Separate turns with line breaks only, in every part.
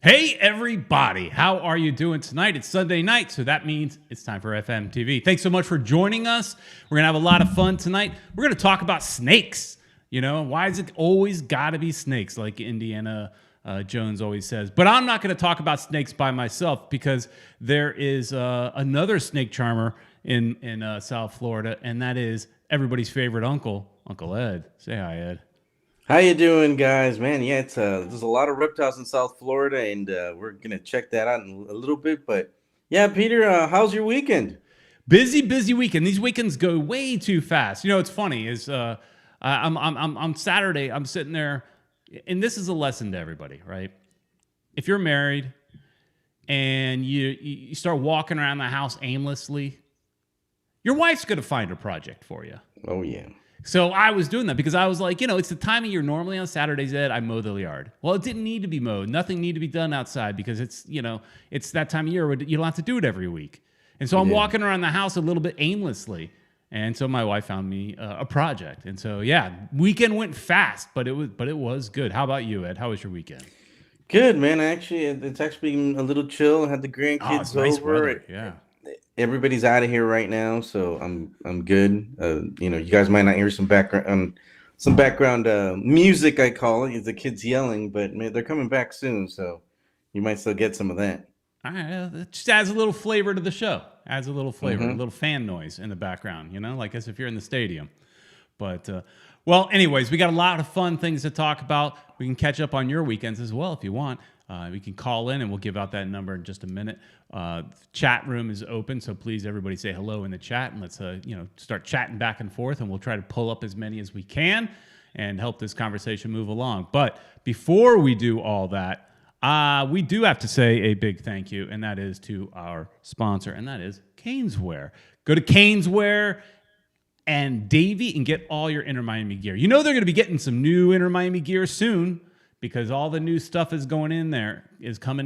Hey everybody, how are you doing tonight? It's Sunday night, so that means it's time for FMTV. Thanks so much for joining us. We're gonna have a lot of fun tonight. We're gonna talk about snakes. You know, why is it always gotta be snakes, like Indiana Jones always says? But I'm not gonna talk about snakes by myself because there is another snake charmer in South Florida, and that is everybody's favorite uncle, Uncle Ed. Say hi, Ed.
How you doing, guys? Man, yeah, it's there's a lot of reptiles in South Florida, and we're gonna check that out in a little bit. But yeah, Peter, how's your weekend?
Busy weekend. These weekends go way too fast. You know, it's funny is I'm Saturday. I'm sitting there, and this is a lesson to everybody, right? If you're married and you start walking around the house aimlessly, your wife's gonna find a project for you.
Oh yeah.
So I was doing that because I was like, you know, it's the time of year normally on Saturdays, Ed, I mow the yard. Well, it didn't need to be mowed. Nothing needed to be done outside because it's, you know, it's that time of year where you don't have to do it every week. And so I'm walking around the house a little bit aimlessly. And so my wife found me a project. And so, yeah, weekend went fast, but it was good. How about you, Ed? How was your weekend?
Good, man. It's actually been a little chill. I had the grandkids
It's nice
over.
weather. Yeah.
Everybody's out of here right now, so I'm good. You know, you guys might not hear some background music. I call it. It's the kids yelling, but man, they're coming back soon, so you might still get some of that.
All right, it just adds a little flavor to the show. Adds a little flavor, a little fan noise in the background, you know, like as if you're in the stadium. But, well, anyways, we got a lot of fun things to talk about. We can catch up on your weekends as well if you want. We can call in and we'll give out that number in just a minute. Chat room is open, so please, everybody say hello in the chat and let's, start chatting back and forth, and we'll try to pull up as many as we can and help this conversation move along. But before we do all that, we do have to say a big thank you, and that is to our sponsor, and that is Caneswear. Go to Caneswear and Davey and get all your Inter Miami gear. You know they're going to be getting some new Inter Miami gear soon because all the new stuff is coming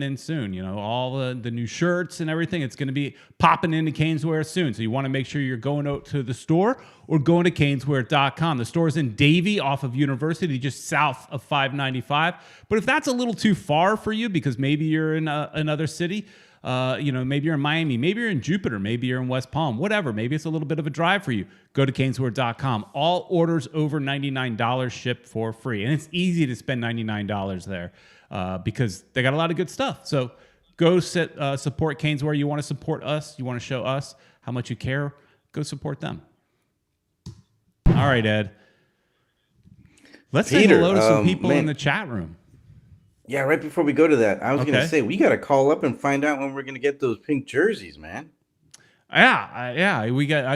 in soon. You know, all the new shirts and everything. It's going to be popping into Caneswear soon. So you want to make sure you're going out to the store or going to caneswear.com. The store's in Davie off of University, just south of 595. But if that's a little too far for you because maybe you're in another city, maybe you're in Miami, maybe you're in Jupiter, maybe you're in West Palm, whatever. Maybe it's a little bit of a drive for you. Go to caneswear.com. All orders over $99 ship for free. And it's easy to spend $99 there because they got a lot of good stuff. So go support Caneswear. You want to support us. You want to show us how much you care. Go support them. All right, Ed. Let's say hello to some people in the chat room.
Yeah, right before we go to that, I was going to say, we got to call up and find out when we're going to get those pink jerseys, man.
Yeah. We got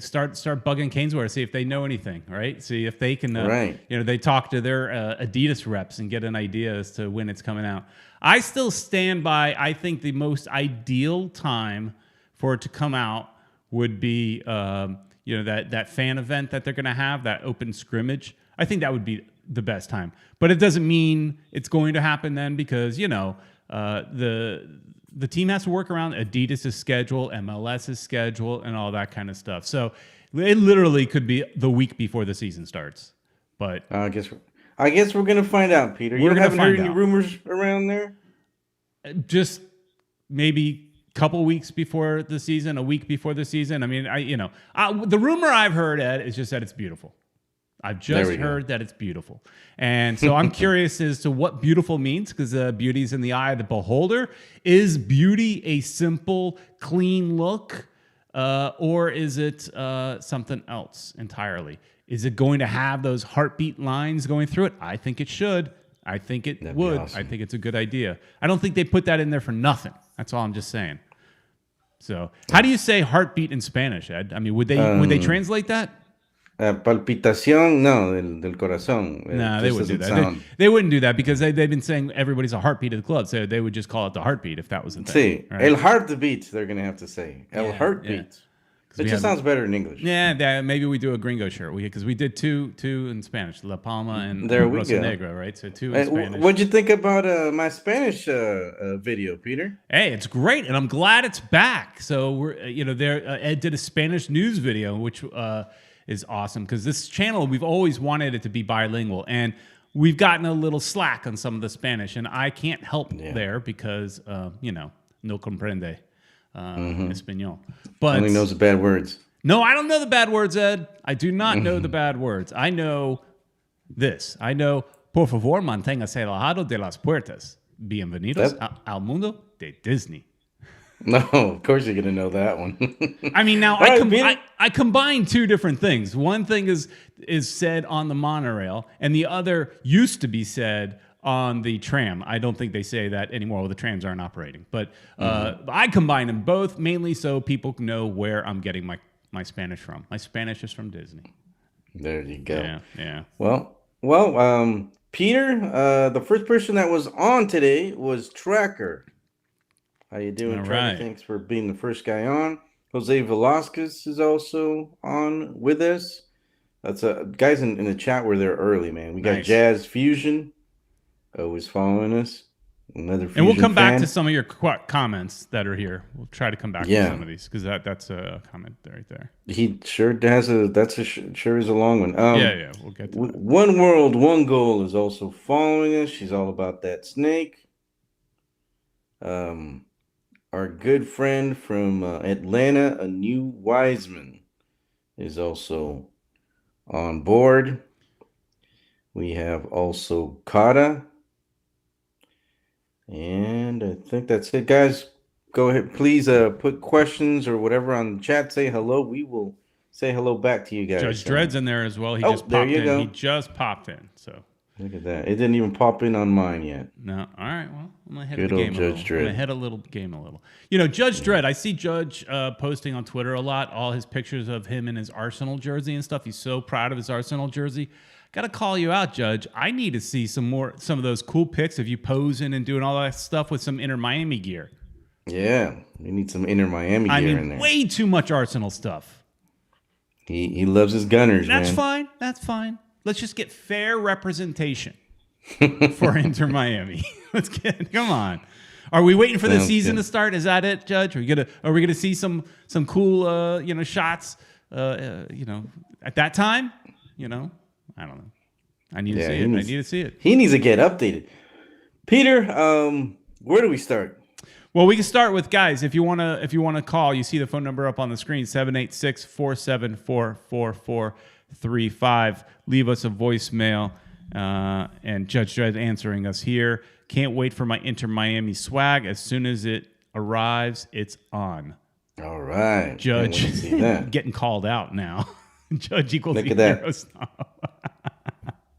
start bugging Caneswear, see if they know anything, right? See if they can, they talk to their Adidas reps and get an idea as to when it's coming out. I still stand by, I think the most ideal time for it to come out would be, that fan event that they're going to have, that open scrimmage. I think that would be the best time, but it doesn't mean it's going to happen then because the team has to work around Adidas' schedule, MLS' schedule, and all that kind of stuff. So it literally could be the week before the season starts. But
I guess we're gonna find out, Peter. You haven't heard any rumors around there?
Just maybe a couple weeks before the season, a week before the season. I mean, the rumor I've heard, Ed, is just that it's beautiful. I've just heard that it's beautiful. And so I'm curious as to what beautiful means because beauty's in the eye of the beholder. Is beauty a simple, clean look or is it something else entirely? Is it going to have those heartbeat lines going through it? I think it should. I think it would. Awesome. I think it's a good idea. I don't think they put that in there for nothing. That's all I'm just saying. So how do you say heartbeat in Spanish, Ed? I mean, would they translate that?
Palpitación, no, del corazón.
No, they wouldn't do that. They wouldn't do that because they've been saying everybody's a heartbeat of the club, so they would just call it the heartbeat if that was the thing.
Sí, right? El heartbeat, they're going to have to say. El heartbeat. Yeah. It just sounds better in English.
Yeah, maybe we do a gringo shirt because we did two in Spanish, La Palma and
Rosa
Negra, right? So two in Spanish.
What'd you think about my Spanish video, Peter?
Hey, it's great, and I'm glad it's back. So we're, Ed did a Spanish news video, which is awesome because this channel, we've always wanted it to be bilingual. And we've gotten a little slack on some of the Spanish, and I can't help there because, no comprende español. But
only knows the bad words.
No, I don't know the bad words, Ed. I do not know the bad words. I know this. I know, por favor, manténgase alejado de las puertas. Bienvenidos al mundo de Disney.
No, of course you're gonna know that one.
I mean, now I combine two different things. One thing is said on the monorail, and the other used to be said on the tram. I don't think they say that anymore. Well, the trams aren't operating, but I combine them both mainly so people know where I'm getting my Spanish from. My Spanish is from Disney.
There you go.
Yeah.
Well, Peter, the first person that was on today was Tracker. How you doing, Tracker?
Right.
Thanks for being the first guy on. Jose Velasquez is also on with us. That's guys in the chat were there early, man. We got
Nice.
Jazz Fusion, always following us. Another Fusion
And we'll come back
fan.
to some of your comments that are here. We'll try to come back to some of these because that's a comment right there.
He sure has sure is a long one.
Yeah, we'll get to that.
One World, One Goal is also following us. She's all about that snake. Our good friend from Atlanta, a new Wiseman, is also on board. We have also Kata. And I think that's it, guys. Go ahead. Please put questions or whatever on the chat. Say hello. We will say hello back to you guys.
Judge Dredd's in there as well. He just
there
popped
you
in.
go.
He just popped in. So
look at that. It didn't even pop in on mine yet.
no. All right. Well, I'm gonna head
Good
the
old
game
Judge
a little.
Dredd.
I'm gonna head a little game a little. Judge Dredd. I see Judge posting on Twitter a lot. All his pictures of him in his Arsenal jersey and stuff. He's so proud of his Arsenal jersey. Got to call you out, Judge. I need to see some of those cool pics of you posing and doing all that stuff with some Inter Miami gear.
Yeah, we need some Inter Miami gear in there.
Way too much Arsenal stuff.
He loves his Gunners,
That's
man.
fine. That's fine. Let's just get fair representation for Inter Miami. Come on. Are we waiting for the season to start? Is that it, Judge? Are we gonna see some cool shots at that time? I don't know. I need to see it. I need to see it.
He needs to get updated. Peter, where do we start?
Well, we can start with, guys, if you wanna call, you see the phone number up on the screen, 786-474-4435. Leave us a voicemail. And Judge Dredd answering us here. Can't wait for my Inter Miami swag. As soon as it arrives, it's on.
All right.
Judge
see that.
getting called out now. Judge equals
Look at that.
Euro snob.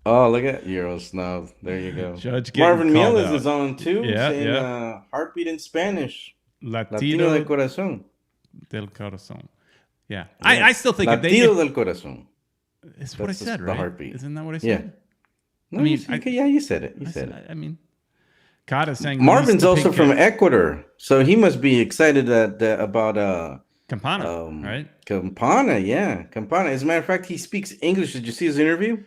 Oh, look at Euro Snob. There you go.
Judge
Marvin
called
Mieles
out.
is on too, saying
yeah.
Heartbeat in Spanish.
Latino
del corazón.
Del corazón. Yeah. I still think
Latido del corazón.
It's what I said,
the
right?
heartbeat.
Isn't that what I said?
Yeah. No, you said it. You said it.
I mean, God is saying
Marvin's also from Ecuador, so he must be excited about
Campana, right?
Campana, yeah. Campana. As a matter of fact, he speaks English. Did you see his interview?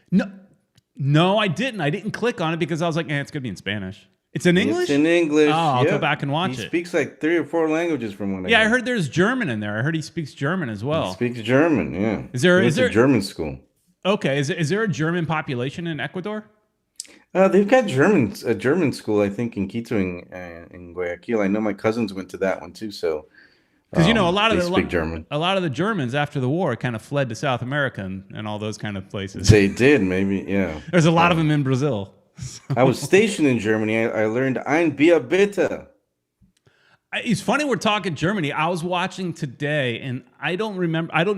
No, I didn't. I didn't click on it because I was like, it's going to be in Spanish. It's in English?
It's in English.
Oh, I'll go back and watch it.
He speaks like 3 or 4 languages from what I
Yeah, I heard there's German in there. I heard he speaks German as well.
He speaks German, yeah.
Is there
a German school?
Okay, is there a German population in Ecuador?
They've got a German school, I think, in Quito in Guayaquil. I know my cousins went to that one too, so
because a lot of
speak German.
A lot of the Germans after the war kind of fled to South America and all those kind of places.
They did, maybe, yeah.
There's a lot of them in Brazil.
I was stationed in Germany. I learned Ein Bier bitte.
It's funny we're talking Germany. I was watching today, and I don't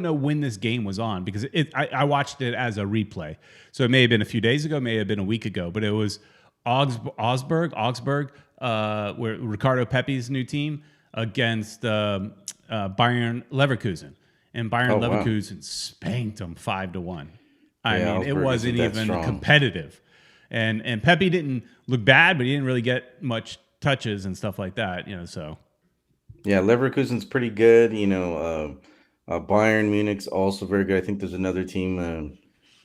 know when this game was on because I watched it as a replay. So it may have been a few days ago, may have been a week ago, but it was Augsburg, where Ricardo Pepe's new team against Bayern Leverkusen. And Bayern Leverkusen spanked them 5-1. I mean,
Augsburg
it wasn't even competitive. And Pepe didn't look bad, but he didn't really get much touches and stuff like that, so.
Yeah, Leverkusen's pretty good. Bayern Munich's also very good. I think there's another team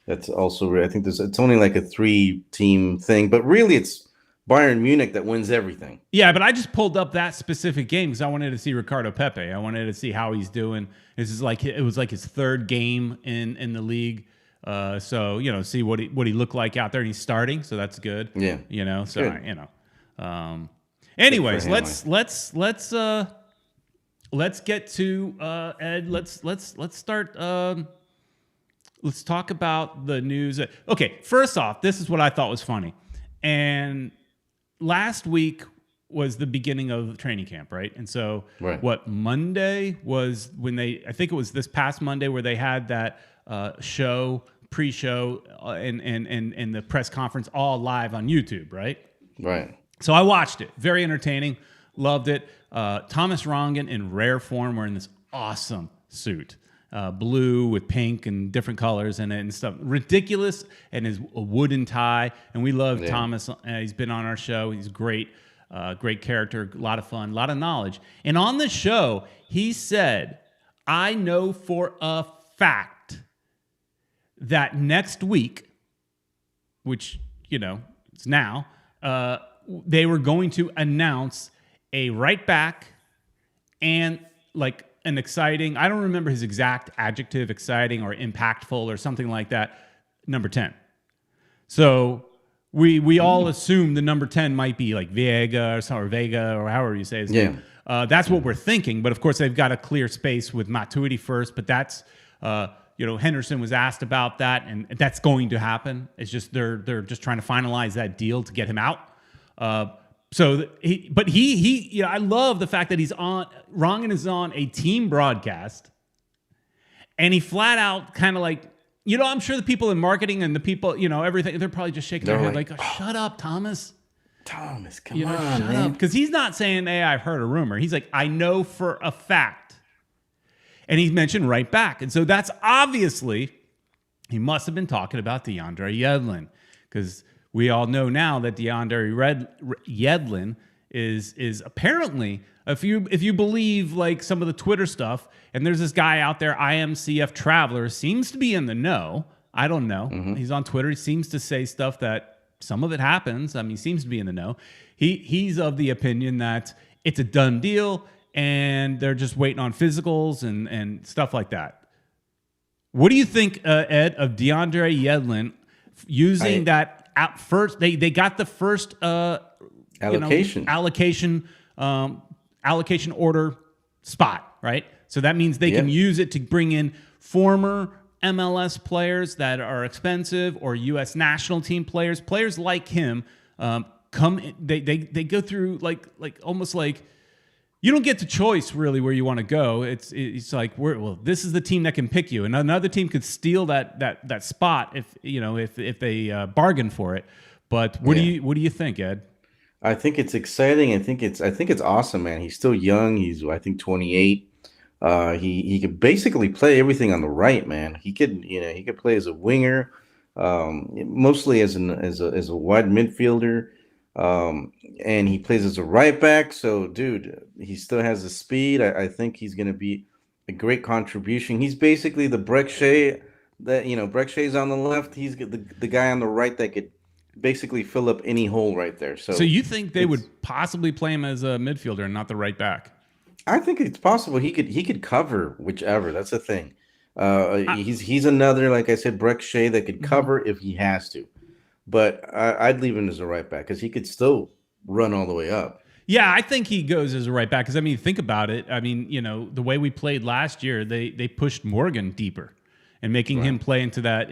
that's also, I think it's only like a 3-team thing, but really it's Bayern Munich that wins everything.
Yeah, but I just pulled up that specific game because I wanted to see Ricardo Pepe. I wanted to see how he's doing. It was like his 3rd game in the league. So see what he looked like out there, and he's starting, so that's good.
Yeah.
So
Good.
Anyways,
him,
let's get to Ed. Let's start. Let's talk about the news. Okay, first off, this is what I thought was funny. And last week was the beginning of training camp, right? And so what Monday was when I think it was this past Monday where they had that pre-show and the press conference all live on YouTube, right?
Right.
So I watched it. Very entertaining. Loved it. Thomas Rongen in rare form wearing this awesome suit. Blue with pink and different colors and stuff. Ridiculous. And his wooden tie. And we love Thomas. He's been on our show. He's great. Great character. A lot of fun. A lot of knowledge. And on the show, he said, I know for a fact that next week, which, it's now, they were going to announce a right back and like an exciting, I don't remember his exact adjective, exciting or impactful or something like that, number 10. So we all assume the number 10 might be like Vega or however you say his name. That's what we're thinking. But of course, they've got to clear space with Matuidi first. But that's, Henderson was asked about that, and that's going to happen. It's just they're just trying to finalize that deal to get him out. I love the fact that Rongen is on a team broadcast, and he flat out kind of like, I'm sure the people in marketing and the people, everything, they're probably just shaking their head like, shut up, Thomas.
Thomas, come on,
shut
man.
up. Because he's not saying, hey, I've heard a rumor. He's like, I know for a fact. And he mentioned right back. And so that's obviously, he must have been talking about DeAndre Yedlin, because we all know now that DeAndre Yedlin is apparently, if you believe like some of the Twitter stuff, and there's this guy out there, IMCF Traveler, seems to be in the know. I don't know. Mm-hmm. He's on Twitter. He seems to say stuff that some of it happens. I mean, he seems to be in the know. He's of the opinion that it's a done deal and they're just waiting on physicals and stuff like that. What do you think, Ed, of DeAndre Yedlin using that at first? They got the first allocation order spot, right? So that means they can use it to bring in former MLS players that are expensive or U.S. national team players like him. Come in, they go through like almost like you don't get the choice really where you want to go. It's like this is the team that can pick you, and another team could steal that spot if they bargain for it. But what do you think, Ed?
I think it's exciting. I think it's awesome, man. He's still young. He's 28. He could basically play everything on the right, man. He could play as a winger, mostly as a wide midfielder, and he plays as a right back. So, dude, he still has the speed. I think he's going to be a great contribution. He's basically the Brek Shea Brek Shea's on the left. He's the guy on the right that could basically fill up any hole right there. So
you think they would possibly play him as a midfielder and not the right back?
I think it's possible he could cover whichever. That's the thing. He's another, like I said, Brek Shea that could cover if he has to. But I'd leave him as a right back because he could still run all the way up.
Yeah, I think he goes as a right back because, I mean, think about it. I mean, the way we played last year, they pushed Morgan deeper and making him play into that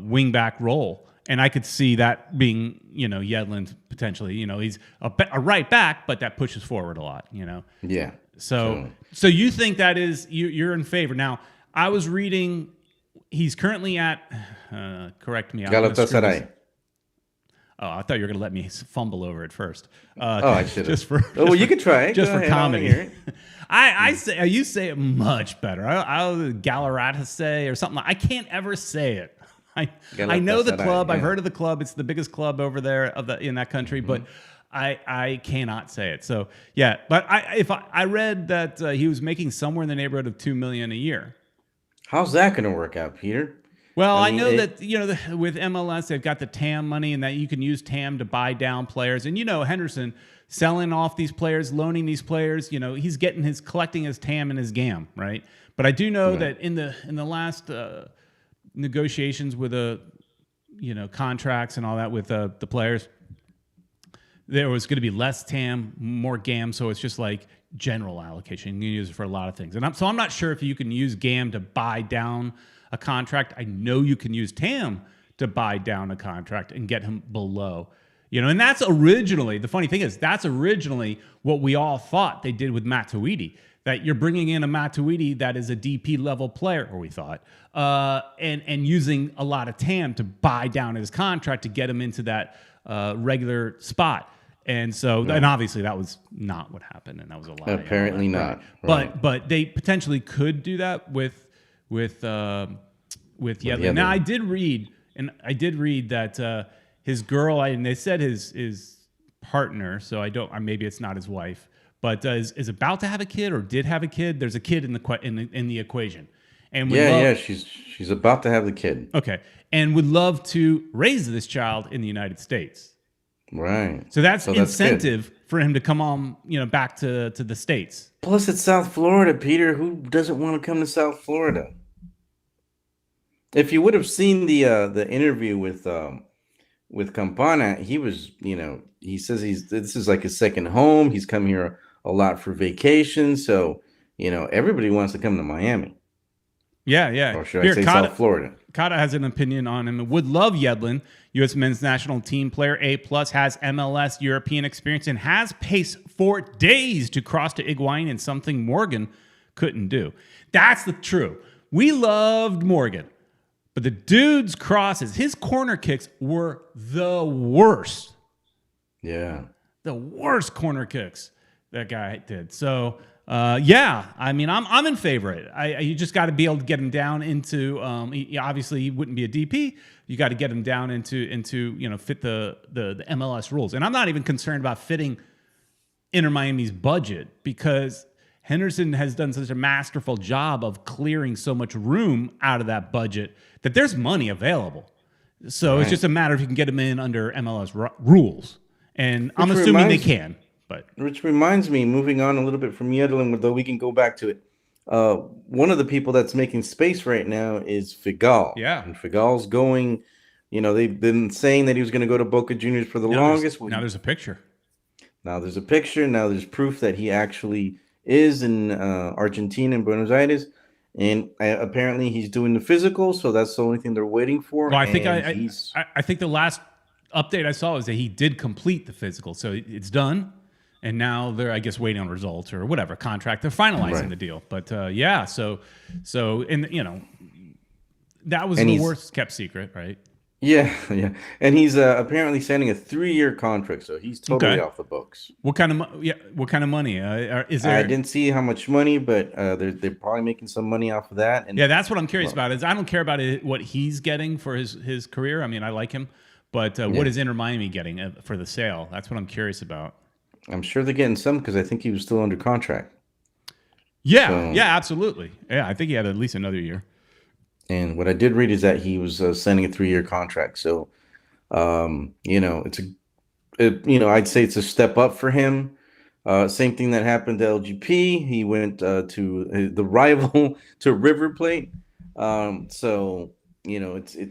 wing back role. And I could see that being, Yedlin potentially. He's a right back, but that pushes forward a lot.
Yeah.
So you think that is you're in favor. Now, I was reading. He's currently at. Correct me.
Galatasaray.
Oh, I thought you were going to let me fumble over it first.
I should have. You could try.
Just for comedy. I say you say it much better. I'll Galatasaray or something. I can't ever say it. I know the club. I've heard of the club. It's the biggest club over there in that country, but I cannot say it. So yeah, but I read that he was making somewhere in the neighborhood of $2 million a year.
How's that going to work out, Peter?
Well, I
mean,
know that, with MLS, they've got the TAM money and that you can use TAM to buy down players. And, Henderson selling off these players, loaning these players, he's collecting his TAM and his GAM, right? But I do know that in the last negotiations with contracts and all that with the players, there was going to be less TAM, more GAM. So it's just like general allocation. You can use it for a lot of things. And I'm not sure if you can use GAM to buy down a contract. I know you can use TAM to buy down a contract and get him below. And that's originally, the funny thing is, that's originally what we all thought they did with Matuidi, that you're bringing in a Matuidi that is a DP level player, or we thought, and using a lot of TAM to buy down his contract to get him into that regular spot. And so, and obviously that was not what happened, and that was a lie.
Apparently not.
Right. But they potentially could do that with Yedlin. Now I did read that his girl, and they said his partner, so maybe it's not his wife, but is about to have a kid or did have a kid. There's a kid in the equation, and
she's about to have the kid.
Okay, and would love to raise this child in the United States.
Right.
So that's incentive for him to come on, back to the States.
Plus, it's South Florida, Peter. Who doesn't want to come to South Florida? If you would have seen the interview with Campana, he was, he says this is like his second home. He's come here a lot for vacation. So, everybody wants to come to Miami.
Yeah.
Or should I say South Florida?
Kata has an opinion on him. Would love Yedlin, U.S. men's national team player, A+, has MLS European experience, and has pace for days to cross to Higuain, and something Morgan couldn't do. That's the true. We loved Morgan, but the dude's crosses, his corner kicks were the worst.
Yeah.
The worst corner kicks that guy did. So, I mean, I'm in favor of it. You just got to be able to get him down into. Obviously, he wouldn't be a DP. You got to get him down into fit the MLS rules. And I'm not even concerned about fitting Inter Miami's budget, because Henderson has done such a masterful job of clearing so much room out of that budget that there's money available. So It's just a matter if you can get him in under MLS rules. And I'm assuming they can. But
which reminds me, moving on a little bit from Yedlin, though we can go back to it. One of the people that's making space right now is Figal.
Yeah.
And Figal's going, they've been saying that he was going to go to Boca Juniors for the longest.
Now there's a picture.
Now there's a picture. Now there's proof that he actually is in Argentina, in Buenos Aires. And apparently he's doing the physical. So that's the only thing they're waiting for.
Well, I think the last update I saw was that he did complete the physical. So it's done. And now they're, I guess, waiting on results or whatever contract. They're finalizing the deal. But that was the worst kept secret, right?
Yeah. And he's apparently signing a 3-year contract, so he's totally off the books.
What kind of money is there?
I didn't see how much money, but they're probably making some money off of that. And
that's what I'm curious about. Is I don't care about what he's getting for his career. I mean, I like him, but what is Inter Miami getting for the sale? That's what I'm curious about.
I'm sure they're getting some, because I think he was still under contract.
Yeah, absolutely. Yeah, I think he had at least another year.
And what I did read is that he was signing a 3-year contract. So, I'd say it's a step up for him. Same thing that happened to LGP. He went to the rival to River Plate. It's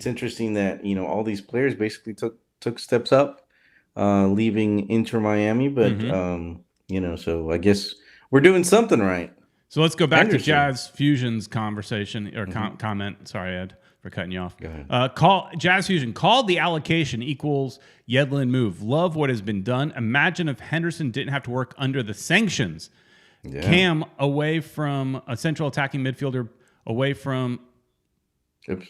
interesting that all these players basically took steps up. Leaving Inter Miami, but so I guess we're doing something right.
So let's go back to Jazz Fusion's conversation or comment. Sorry, Ed, for cutting you off.
Go ahead.
Jazz Fusion called the allocation equals Yedlin move. Love what has been done. Imagine if Henderson didn't have to work under the sanctions. Yeah. Cam away from a central attacking midfielder, away from.
Oops.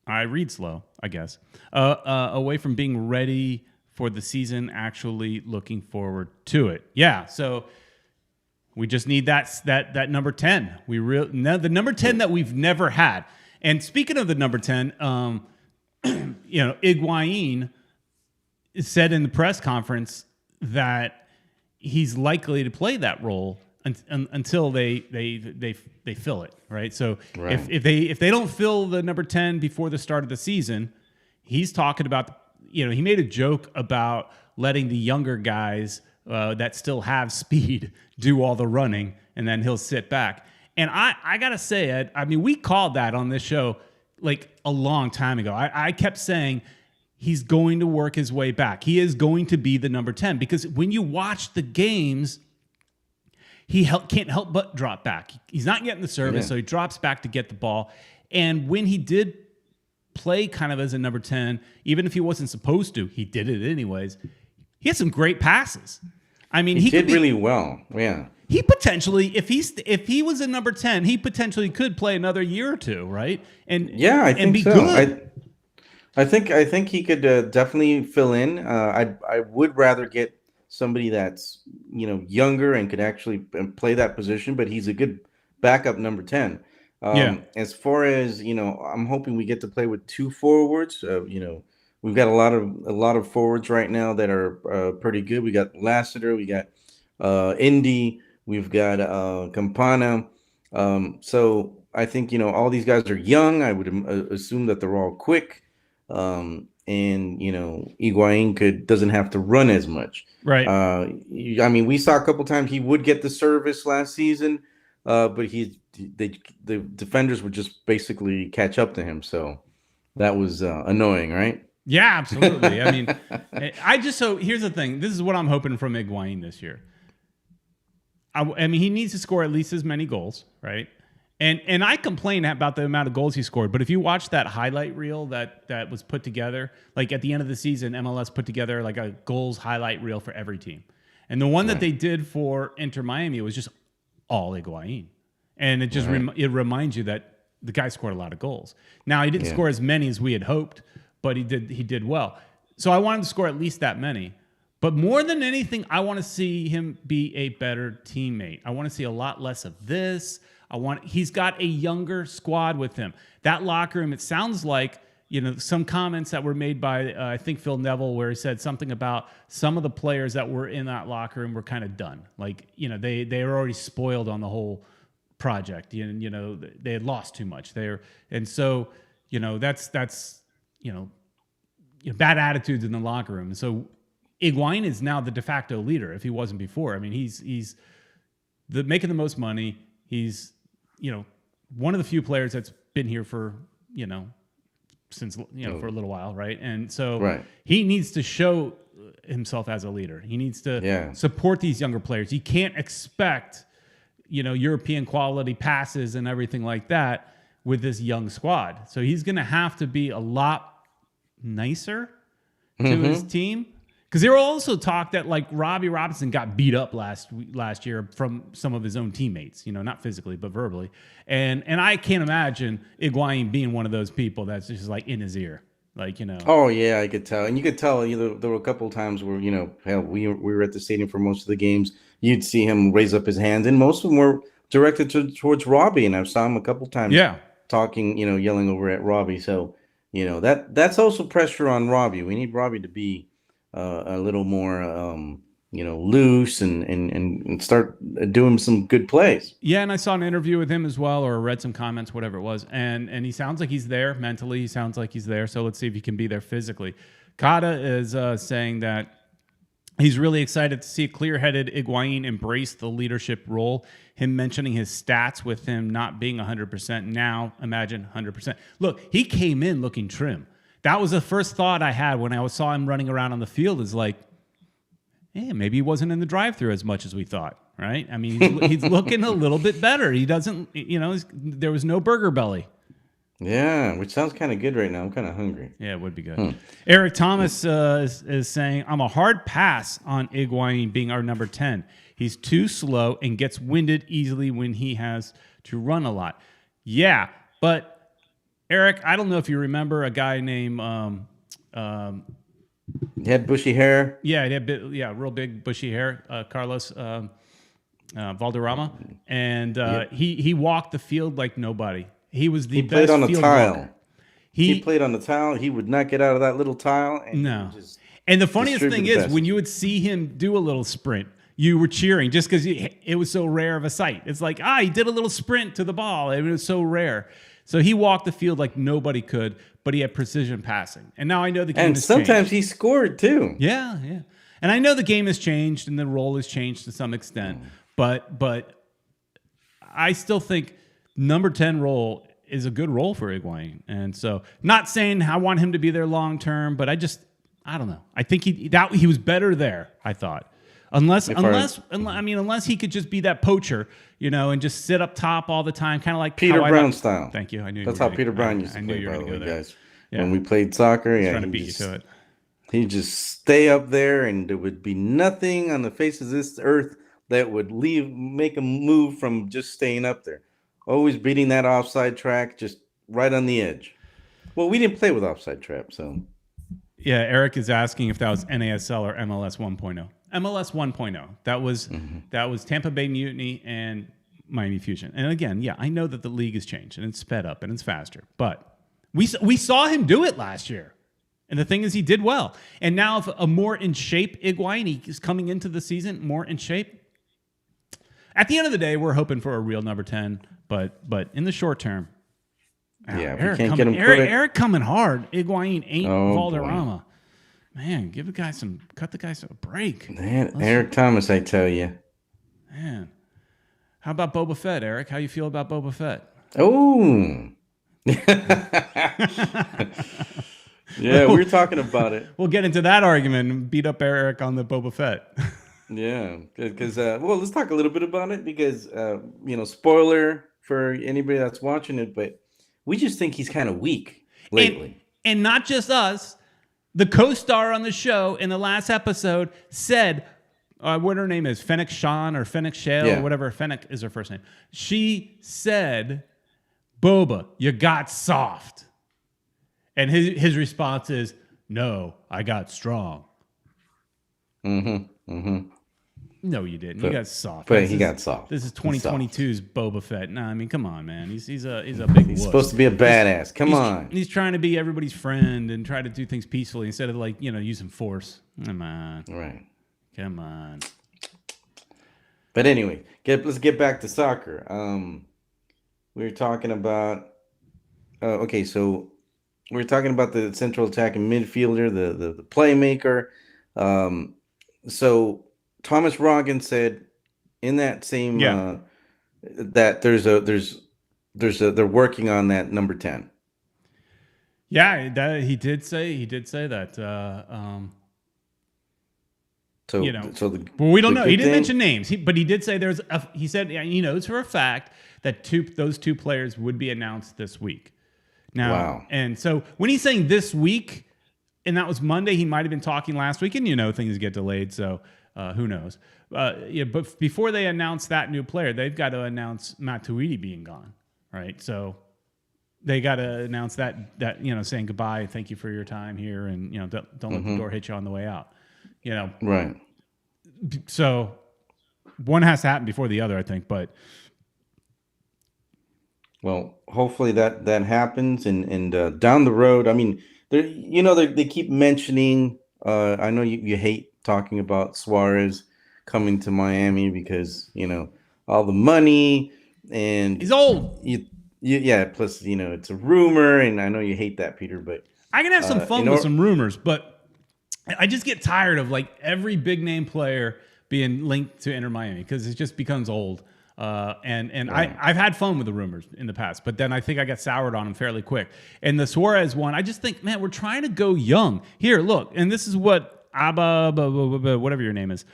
I read slow, I guess. Away from being ready for the season, actually looking forward to it. Yeah, so we just need that number 10. The number 10 that we've never had. And speaking of the number 10, Higuain said in the press conference that he's likely to play that role until they fill it, right? So
Right.
if they don't fill the number 10 before the start of the season, he's talking about, he made a joke about letting the younger guys that still have speed do all the running, and then he'll sit back. And I gotta say, Ed, I mean, we called that on this show like a long time ago. I kept saying he's going to work his way back. He is going to be the number 10, because when you watch the games, he can't help but drop back. He's not getting the service, so he drops back to get the ball. And when he did play kind of as a number 10, even if he wasn't supposed to, he did it anyways. He had some great passes. I mean,
he did really well. Yeah.
He potentially, if he was a number 10, he potentially could play another year or two, right? And
yeah, I think
be
so.
good.
I think he could definitely fill in. I would rather get somebody that's younger and could actually play that position, but he's a good backup number 10. As far as I'm hoping we get to play with two forwards. We've got a lot of forwards right now that are pretty good. We got Lassiter, we got Indy, we've got Campana. So I think all these guys are young. I would assume that they're all quick. And Higuain doesn't have to run as much,
right?
I mean, we saw a couple times he would get the service last season, but the defenders would just basically catch up to him, so that was annoying, right?
Yeah, absolutely. I mean, so here's the thing. This is what I'm hoping from Higuain this year. I mean, he needs to score at least as many goals, right? And I complain about the amount of goals he scored, but if you watch that highlight reel that was put together, like at the end of the season, MLS put together like a goals highlight reel for every team. And the one that they did for Inter Miami was just all Higuain. And it just it reminds you that the guy scored a lot of goals. Now, he didn't score as many as we had hoped, but he did well. So I want him to score at least that many. But more than anything, I want to see him be a better teammate. I want to see a lot less of this. He's got a younger squad with him. That locker room, it sounds like, some comments that were made by, I think, Phil Neville, where he said something about some of the players that were in that locker room were kind of done. Like, they were already spoiled on the whole project. They had lost too much there. And so, that's bad attitudes in the locker room. And so Higuain is now the de facto leader if he wasn't before. I mean, he's making the most money. He's, one of the few players that's been here for, since, for a little while, right? And so he needs to show himself as a leader. He needs to support these younger players. He can't expect, European quality passes and everything like that with this young squad. So he's going to have to be a lot nicer to his team. Because there were also talk that like Robbie Robinson got beat up last year from some of his own teammates, not physically but verbally, and I can't imagine Higuain being one of those people that's just like in his ear, like
Oh yeah, I could tell, and you could tell. There were a couple of times where hell, we were at the stadium for most of the games. You'd see him raise up his hands, and most of them were directed towards Robbie, and I saw him a couple of times, talking, yelling over at Robbie. So that's also pressure on Robbie. We need Robbie to be a little more, loose and start doing some good plays.
Yeah, and I saw an interview with him as well, or read some comments, whatever it was, and he sounds like he's there mentally. He sounds like he's there. So let's see if he can be there physically. Kata is saying that he's really excited to see a clear-headed Higuain embrace the leadership role. Him mentioning his stats with him not being 100%. Now, imagine 100%. Look, he came in looking trim. That was the first thought I had when I saw him running around on the field, is like, maybe he wasn't in the drive-thru as much as we thought, right? I mean, he's looking a little bit better. He doesn't, there was no burger belly.
Yeah, which sounds kind of good right now. I'm kind of hungry.
Yeah, it would be good. Eric Thomas is saying, I'm a hard pass on Higuain being our number 10. He's too slow and gets winded easily when he has to run a lot. Yeah, but Eric, I don't know if you remember a guy named
he had bushy hair.
Yeah, he had real big bushy hair. Carlos Valderrama, and he walked the field like nobody. He was the best.
He played on the tile.
Walker.
He played on the tile. He would not get out of that little tile.
And the funniest thing is when you would see him do a little sprint, you were cheering just because it was so rare of a sight. It's like, he did a little sprint to the ball. It was so rare. So he walked the field like nobody could, but he had precision passing. And now I know the game has changed.
And sometimes he scored too.
Yeah. And I know the game has changed and the role has changed to some extent, but I still think number 10 role is a good role for Higuain. And so, not saying I want him to be there long term, but I don't know. I think he was better there, I thought. Unless he could just be that poacher, and just sit up top all the time, kind of like
Peter Brown style.
Thank you. I knew
that's how Peter Brown used to play. By the way, guys, when we played soccer,
trying to beat you to it.
He'd just stay up there, and there would be nothing on the face of this earth that would make him move from just staying up there. Always beating that offside track, just right on the edge. Well, we didn't play with offside trap, so.
Yeah, Eric is asking if that was NASL or MLS 1.0. MLS 1.0. That was Tampa Bay Mutiny and Miami Fusion. And again, I know that the league has changed and it's sped up and it's faster, but we saw him do it last year. And the thing is, he did well. And now, if a more in shape Higuain, he's coming into the season more in shape. At the end of the day, we're hoping for a real number 10, but in the short term, Eric coming hard. Higuain ain't Valderrama. Boy. Man, cut the guy some break.
Man, Eric Thomas, I tell you.
Man, how about Boba Fett, Eric? How you feel about Boba Fett?
Oh, yeah, we were talking about it.
We'll get into that argument and beat up Eric on the Boba Fett.
Yeah, because let's talk a little bit about it because spoiler for anybody that's watching it, but we just think he's kind of weak lately,
and not just us. The co-star on the show in the last episode said, what her name is, Fennec Sean or Fennec Shale or whatever. Fennec is her first name. She said, "Boba, you got soft," and his response is, "No, I got strong." No, you didn't. You got soft.
But he got soft.
This is 2022's Boba Fett. No, I mean, come on, man. He's a big. He's
supposed to be a badass. Come on.
He's trying to be everybody's friend and try to do things peacefully instead of using force. Come on.
Right.
Come on.
But anyway, let's get back to soccer. We were talking about. So we were talking about the central attacking midfielder, the playmaker. So Thomas Roggen said in that same that they're working on that number 10.
Yeah, he did say that. Well, we don't know. He didn't mention names, but he did say he said he knows for a fact that those two players would be announced this week. Now, and so when he's saying this week, and that was Monday, he might have been talking last week, and things get delayed, so who knows? But before they announce that new player, they've got to announce Matuidi being gone, right? So they got to announce that saying goodbye, thank you for your time here, and don't let the door hit you on the way out.
Right.
So one has to happen before the other, I think. But
well, hopefully that happens, and down the road, I mean, they keep mentioning. I know you hate talking about Suarez coming to Miami because all the money and
he's old.
Plus it's a rumor, and I know you hate that, Peter. But
I can have some fun with some rumors, but I just get tired of every big name player being linked to Inter Miami because it just becomes old. And I've had fun with the rumors in the past, but then I think I got soured on them fairly quick. And the Suarez one, I just think, man, we're trying to go young. Here, look, and this is what whatever your name is.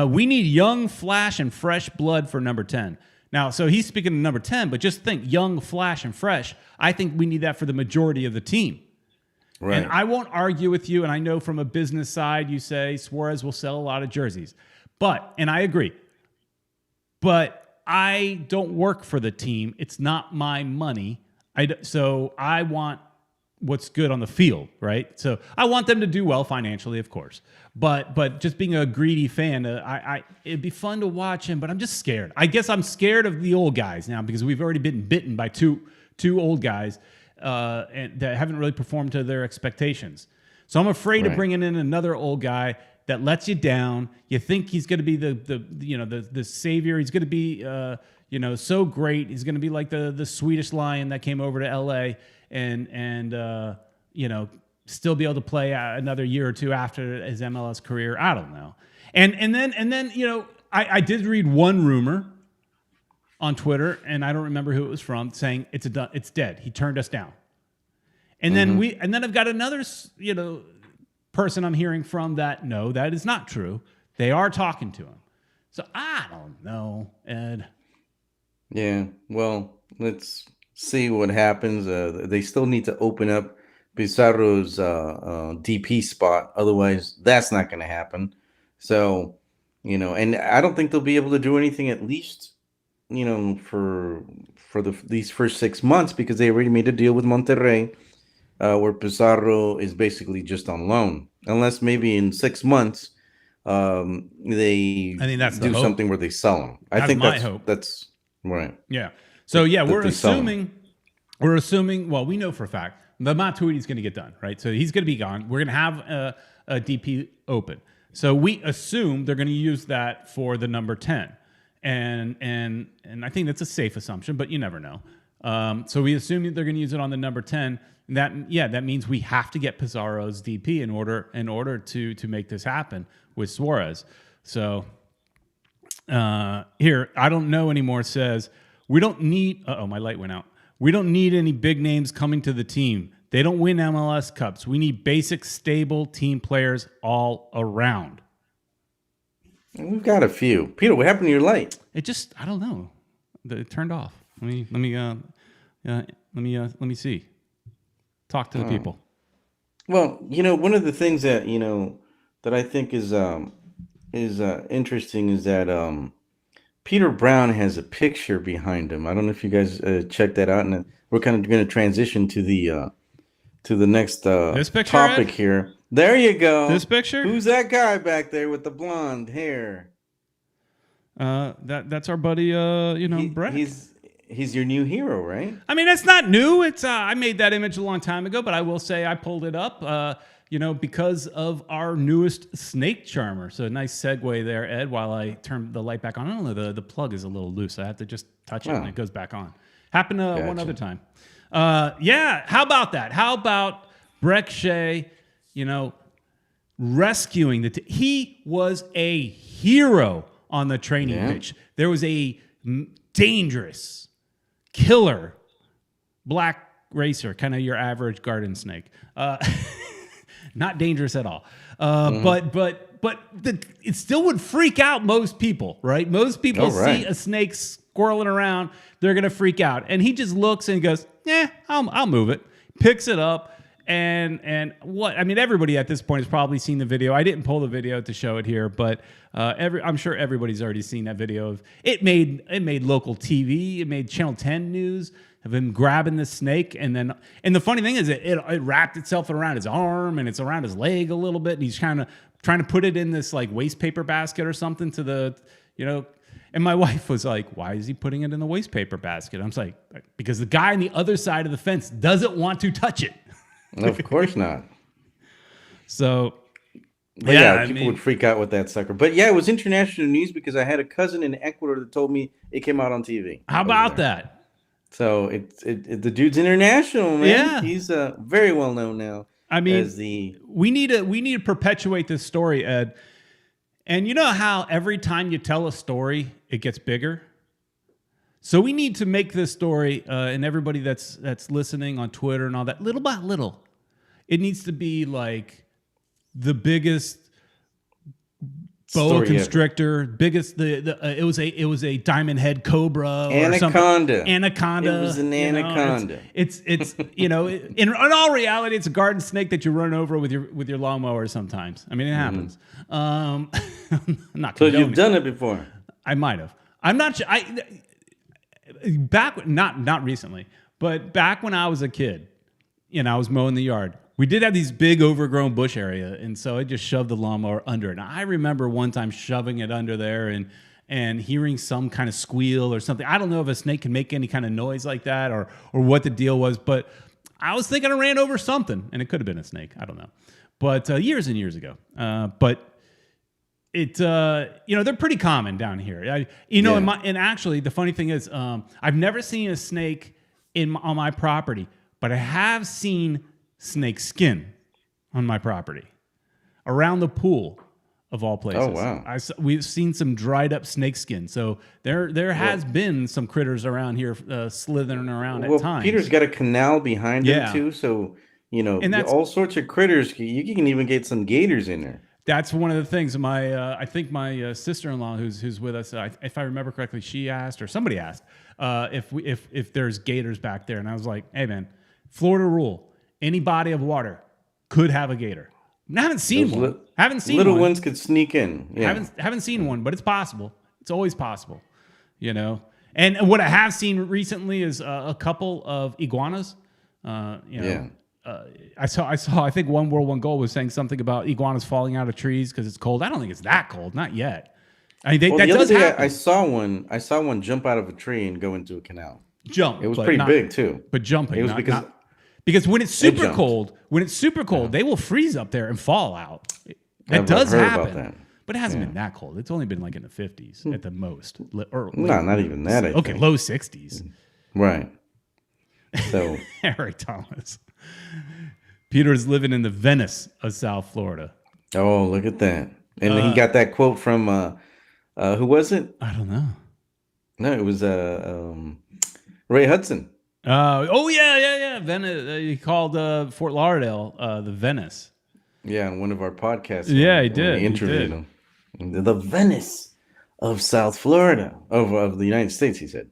We need young, flash, and fresh blood for number 10. Now, so he's speaking to number 10, but just think young, flash, and fresh. I think we need that for the majority of the team. Right. And I won't argue with you, and I know from a business side you say Suarez will sell a lot of jerseys. And I agree. But I don't work for the team. It's not my money. So I want what's good on the field, right? So I want them to do well financially, of course. But just being a greedy fan, it'd be fun to watch him, but I'm just scared. I guess I'm scared of the old guys now because we've already been bitten by two old guys and that haven't really performed to their expectations. So I'm afraid of bringing in another old guy that lets you down. You think he's going to be the savior. He's going to be so great. He's going to be like the Swedish Lion that came over to L.A. and still be able to play another year or two after his MLS career. I don't know. And then I did read one rumor on Twitter, and I don't remember who it was from, saying it's dead. He turned us down. And then I've got another person I'm hearing from that no, that is not true. They are talking to him. So I don't know, Ed.
Yeah, well, let's see what happens. They still need to open up Pizarro's DP spot. Otherwise, that's not going to happen. So, and I don't think they'll be able to do anything at least, for these first 6 months, because they already made a deal with Monterrey, where Pizarro is basically just on loan. Unless maybe in 6 months, they do something where they sell him. I think that's my hope. That's right.
Yeah. So yeah, we're assuming. Well, we know for a fact the Matuidi is going to get done, right? So he's going to be gone. We're going to have a DP open. So we assume they're going to use that for the number 10, and I think that's a safe assumption, but you never know. So we assume that they're going to use it on the number 10. That means we have to get Pizarro's DP in order to make this happen with Suarez. So here, I don't know anymore, says we don't need. My light went out. We don't need any big names coming to the team. They don't win MLS Cups. We need basic, stable team players all around.
We've got a few. Peter, what happened to your light?
It just, I don't know. It turned off. Let me see. Talk to the people.
Well, one of the things that that I think is interesting is that Peter Brown has a picture behind him. I don't know if you guys checked that out, and we're kind of going to transition to the next
this picture,
topic
Ed?
here. There you go.
This picture?
Who's that guy back there with the blonde hair?
That's our buddy. Brek.
He's your new hero, right?
I mean, it's not new. It's I made that image a long time ago, but I will say I pulled it up, because of our newest snake charmer. So nice segue there, Ed. While I turn the light back on, I don't know, the plug is a little loose. I have to just touch it and it goes back on. Happened one other time. How about that? How about Brek Shea? Rescuing he was a hero on the training pitch. There was a dangerous killer black racer, kind of your average garden snake. Not dangerous at all. But it still would freak out most people, right? Most people see a snake squirreling around, they're gonna freak out, and he just looks and goes, I'll move it. Picks it up. And what I mean, everybody at this point has probably seen the video. I didn't pull the video to show it here, but I'm sure everybody's already seen that video of it. Made local TV. It made Channel 10 news of him grabbing the snake, and the funny thing is it wrapped itself around his arm and it's around his leg a little bit, and he's kind of trying to put it in this like waste paper basket or something to the And my wife was like, "Why is he putting it in the waste paper basket?" I'm like, because the guy on the other side of the fence doesn't want to touch it.
Of course not.
So,
people would freak out with that sucker. But yeah, it was international news because I had a cousin in Ecuador that told me it came out on TV.
How about that?
So the dude's international, man.
Yeah,
he's very well known now.
I mean, we need to perpetuate this story, Ed. And you know how every time you tell a story, it gets bigger. So we need to make this story, and everybody that's listening on Twitter and all that, little by little, it needs to be like the biggest boa constrictor, biggest it was a diamond head cobra,
anaconda.
Or anaconda.
It was an anaconda.
It's in all reality, it's a garden snake that you run over with your lawnmower sometimes. I mean, it happens. I'm not.
So you've done it before?
I might have. I'm not sure. Not recently, but back when I was a kid, I was mowing the yard. We did have these big overgrown bush area, and so I just shoved the lawnmower under it. And I remember one time shoving it under there and hearing some kind of squeal or something. I don't know if a snake can make any kind of noise like that or what the deal was, but I was thinking I ran over something, and it could have been a snake. I don't know. But years and years ago. But they're pretty common down here. And actually the funny thing is, I've never seen a snake on my property, but I have seen snake skin on my property around the pool of all places.
Oh, wow.
We've seen some dried up snake skin. So there has been some critters around here slithering around at times.
Peter's got a canal behind him too. So, and all sorts of critters. You can even get some gators in there.
That's one of the things. I think my sister-in-law, who's with us, if I remember correctly, she asked or somebody asked if there's gators back there, and I was like, "Hey, man, Florida rule: any body of water could have a gator." I haven't seen one.
Little ones could sneak in. Yeah.
Haven't seen one, but it's possible. It's always possible, And what I have seen recently is a couple of iguanas. I saw. I think One World One Goal was saying something about iguanas falling out of trees because it's cold. I don't think it's that cold. Not yet. I mean, that does happen.
I saw one jump out of a tree and go into a canal.
Jump.
It was pretty big too.
But jumping. It was because when it's super cold, they will freeze up there and fall out. That does happen. About that. But it hasn't been that cold. It's only been like in the 50s at the most.
Not even that.
Okay, low 60s.
Right. So
Eric Thomas. Peter is living in the Venice of South Florida.
Oh, look at that. And he got that quote from who was it?
I don't know.
No, it was Ray Hudson.
Yeah. Venice. He called Fort Lauderdale the Venice.
Yeah, on one of our podcasts.
Yeah, he did.
He interviewed him. The Venice of South Florida, of the United States, he said.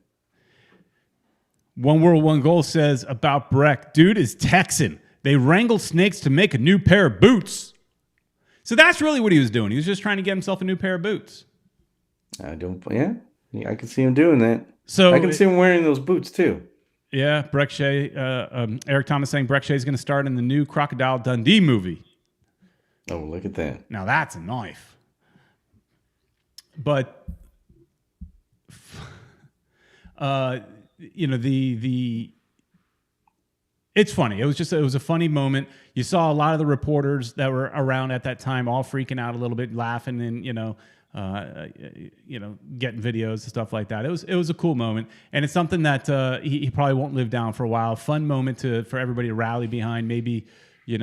One World One Goal says about Brek, dude is Texan. They wrangle snakes to make a new pair of boots. So that's really what he was doing. He was just trying to get himself a new pair of boots.
I can see him doing that. So I can see him wearing those boots too.
Yeah, Brek Shea, Eric Thomas saying Brek Shea is going to start in the new Crocodile Dundee movie.
Oh, look at that.
Now that's a knife. But it's funny. It was a funny moment. You saw a lot of the reporters that were around at that time all freaking out a little bit, laughing and getting videos and stuff like that. It was a cool moment, and it's something that he probably won't live down for a while. Fun moment for everybody to rally behind. Maybe I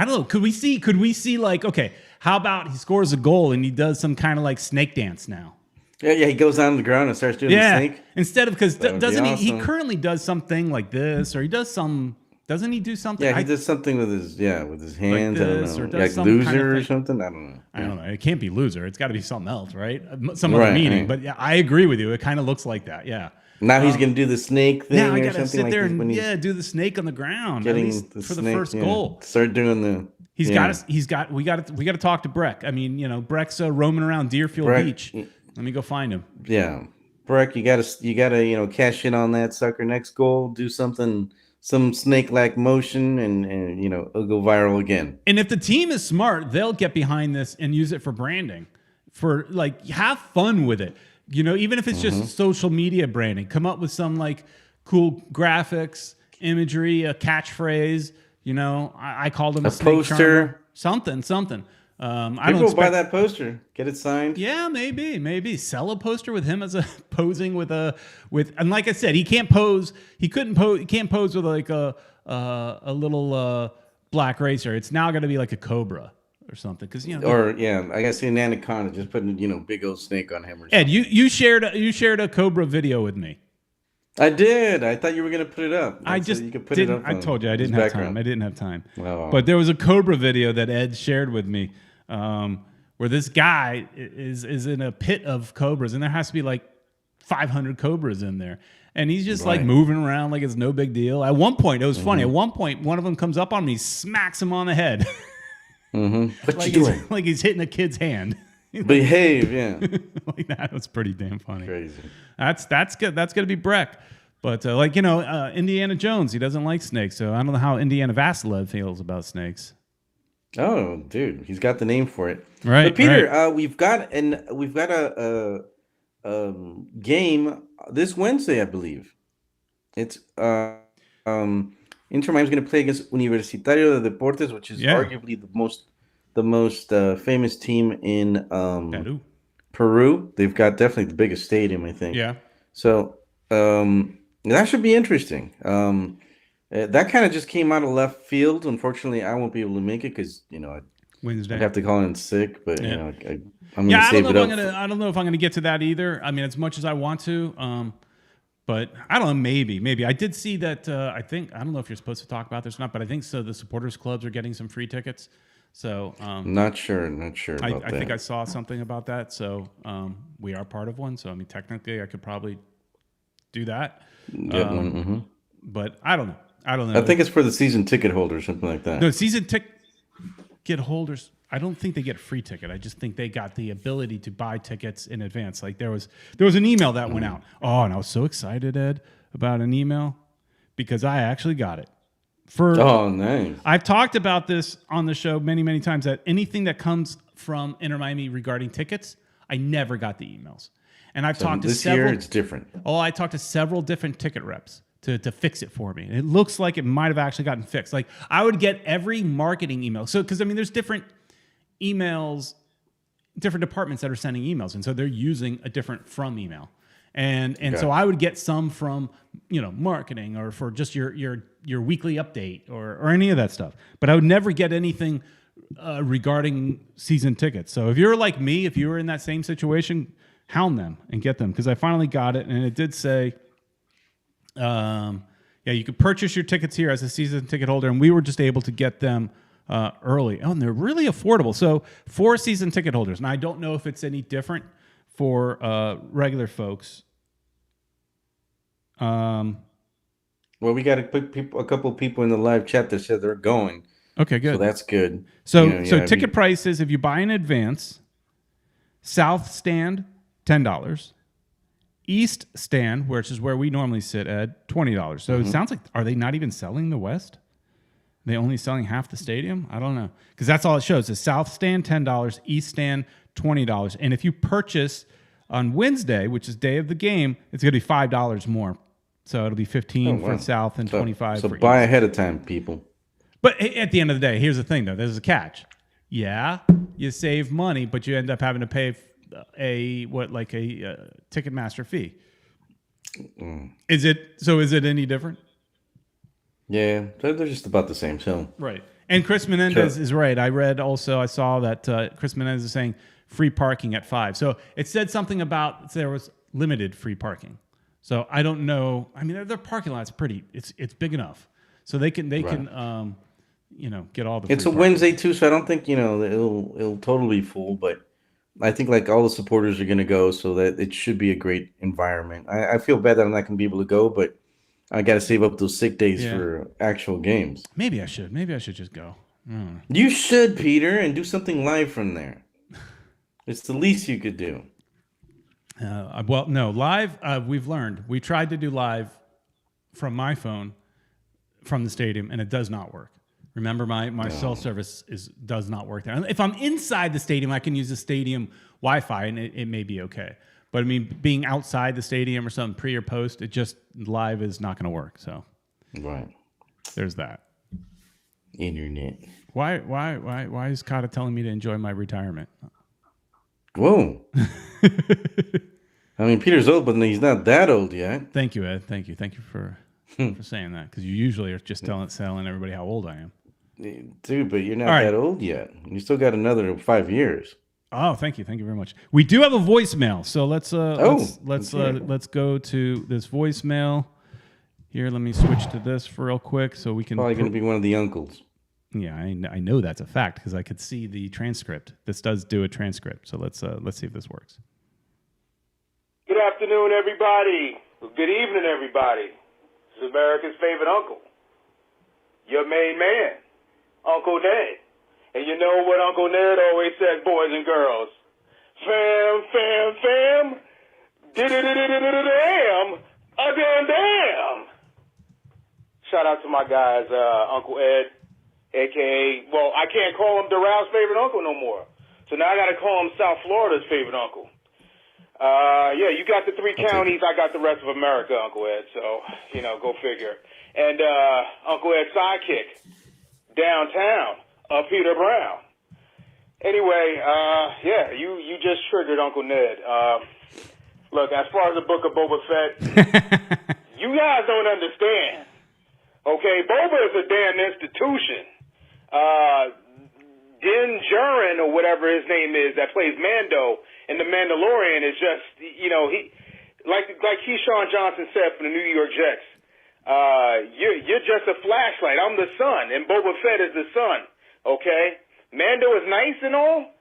don't know. Could we see like, okay, how about he scores a goal and he does some kind of like snake dance now?
Yeah, he goes down on the ground and starts doing the snake.
Instead of, because doesn't he? He currently does something like this, or he does some. Doesn't he do something?
Yeah, he does something with his hands.
Like this,
I don't know,
or does
like loser
kind of
or something. I don't know.
I don't know. It can't be loser. It's got to be something else, right? Some other meaning. But yeah, I agree with you. It kind of looks like that. Yeah.
Now he's gonna do the snake thing.
Now I
gotta
sit there and do the snake on the ground. At least for the first goal.
Start doing the.
We got to talk to Brek. I mean, Brek's roaming around Deerfield Beach. Let me go find him.
Yeah, Brek, you gotta cash in on that sucker. Next goal, do some snake-like motion, and it'll go viral again.
And if the team is smart, they'll get behind this and use it for branding. For have fun with it. Even if it's just social media branding, come up with some cool graphics, imagery, a catchphrase. I called him a
poster,
something. I don't
go buy that poster, get it signed.
Yeah, maybe sell a poster with him as a posing with and like I said, he can't pose. He couldn't pose. He can't pose with a little black racer. It's now going to be like a cobra or something, because
I guess an anaconda. Just putting big old snake on him. Or something.
Ed, you shared a cobra video with me.
I did. I thought you were going to put it up.
I just didn't. I told you I didn't have time. I didn't have time.
Oh.
But there was a cobra video that Ed shared with me, where this guy is in a pit of cobras, and there has to be 500 cobras in there, and he's just moving around like it's no big deal. At one point, it was funny. At one point, one of them comes up on me, smacks him on the head.
What you doing?
Like he's hitting a kid's hand.
Behave, yeah.
That was pretty damn funny.
Crazy.
That's good. That's gonna be Brek. But Indiana Jones, he doesn't like snakes, so I don't know how Indiana Vasilev feels about snakes.
Oh, dude, he's got the name for it.
Right.
But Peter, we've got a game this Wednesday, I believe. It's Inter Miami's going to play against Universitario de Deportes, which is arguably the most the most famous team in
Peru.
Peru. They've got definitely the biggest stadium, I think.
Yeah.
So that should be interesting. That kind of just came out of left field. Unfortunately, I won't be able to make it because
Wednesday.
I'd have to call in sick. But
Yeah.
I'm gonna save it up.
I don't know if I'm gonna get to that either. I mean, as much as I want to, but I don't know. Maybe I did see that. I don't know if you're supposed to talk about this or not, but I think so. The supporters clubs are getting some free tickets. So
Not sure about that.
I think I saw something about that. So we are part of one. So I mean, technically, I could probably do that.
Get one. Mm-hmm.
But I don't know. I
think it's for the season ticket holders, something like that.
No, season ticket holders. I don't think they get a free ticket. I just think they got the ability to buy tickets in advance. Like there was an email that went out. Oh, and I was so excited, Ed, about an email because I actually got it.
Oh, nice.
I've talked about this on the show many, many times that anything that comes from Inter Miami regarding tickets, I never got the emails. And I've talked to several.
This year, it's different.
Oh, I talked to several different ticket reps to fix it for me. And it looks like it might have actually gotten fixed. Like I would get every marketing email. So, because I mean, there's different emails, different departments that are sending emails. And so they're using a different from email. And so I would get some from, marketing or for just your weekly update or any of that stuff. But I would never get anything regarding season tickets. So if you're like me, if you were in that same situation, hound them and get them. Because I finally got it. And it did say, you could purchase your tickets here as a season ticket holder. And we were just able to get them early. Oh, and they're really affordable. So for season ticket holders, and I don't know if it's any different for regular folks. Well,
we got a couple of people in the live chat that said they're going.
Okay, good.
So that's good.
So ticket prices, if you buy in advance, South Stand, $10. East Stand, which is where we normally sit, Ed, $20. So it sounds like, are they not even selling the West? Are they only selling half the stadium? I don't know. Because that's all it shows. The South Stand, $10. East Stand, $20. And if you purchase on Wednesday, which is day of the game, it's going to be $5 more. So it'll be $15 for South and $25 for East.
So buy ahead of time, people.
But at the end of the day, here's the thing, though. There's a catch. Yeah, you save money, but you end up having to pay a Ticketmaster fee. Is it any different?
Yeah, they're just about the same. So
right. And Chris Menendez is right. I saw that Chris Menendez is saying free parking at 5. So it said something about there was limited free parking. So I don't know. I mean, their parking lot's it's big enough. So they can get all the free
It's a
parking.
Wednesday too, so I don't think, it'll totally be full, but I think like all the supporters are going to go, so that it should be a great environment. I feel bad that I'm not going to be able to go, but I got to save up those sick days for actual games.
Maybe I should just go.
You should, Peter, and do something live from there. It's the least you could do.
Well, no, live, we've learned. We tried to do live from my phone from the stadium, and it does not work. Remember, my cell service does not work there. If I'm inside the stadium, I can use the stadium Wi-Fi, and it may be okay. But I mean, being outside the stadium or something pre or post, it just live is not going to work. So,
right,
there's that.
Internet.
Why is Kata telling me to enjoy my retirement?
Whoa. I mean, Peter's old, but he's not that old yet.
Thank you, Ed. Thank you for saying that, because you usually are just telling everybody how old I am.
Dude, but you're not that old yet. You still got another 5 years.
Oh, thank you very much. We do have a voicemail, so let's go to this voicemail. Here, let me switch to this for real quick so we can.
Probably going to be one of the uncles.
Yeah, I know that's a fact because I could see the transcript. This does do a transcript, so let's see if this works.
Good afternoon, everybody. Good evening, everybody. This is America's favorite uncle, your main man, Uncle Ned. And you know what Uncle Ned always says, boys and girls? Fam. Damn. Damn. Shout out to my guys, Uncle Ed, a.k.a., well, I can't call him Dural's favorite uncle no more. So now I got to call him South Florida's favorite uncle. You got the 3 counties, I got the rest of America, Uncle Ed. So, go figure. And Uncle Ed's sidekick, downtown, Peter Brown. Anyway, yeah, you just triggered Uncle Ned. Look, as far as the book of Boba Fett, you guys don't understand. Okay, Boba is a damn institution. Din Djarin, or whatever his name is, that plays Mando in The Mandalorian, is just, he like Keyshawn Johnson said from the New York Jets. You're just a flashlight. I'm the sun, and Boba Fett is the sun. Okay, Mando is nice and all,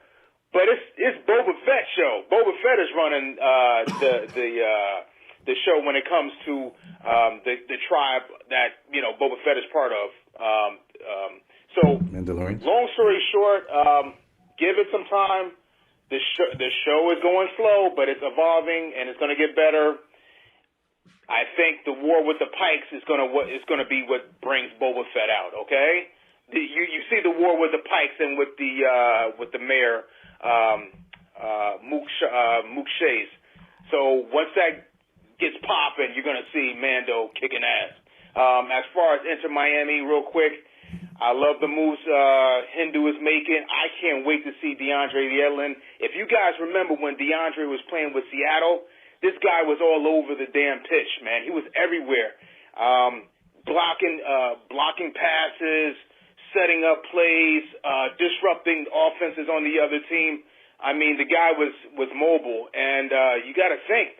but it's Boba Fett show. Boba Fett is running the show when it comes to the tribe that Boba Fett is part of. So,
Mandalorian.
Long story short, give it some time. The show is going slow, but it's evolving and it's going to get better. I think the war with the Pikes is going to be what brings Boba Fett out. Okay, you see the war with the Pikes and with the mayor Mook Shays. So once that gets popping, you're going to see Mando kicking ass. As far as Inter Miami, real quick, I love the moves Hindu is making. I can't wait to see DeAndre Yedlin. If you guys remember when DeAndre was playing with Seattle, this guy was all over the damn pitch, man. He was everywhere, blocking passes, setting up plays, disrupting offenses on the other team. I mean, the guy was mobile, and you got to think,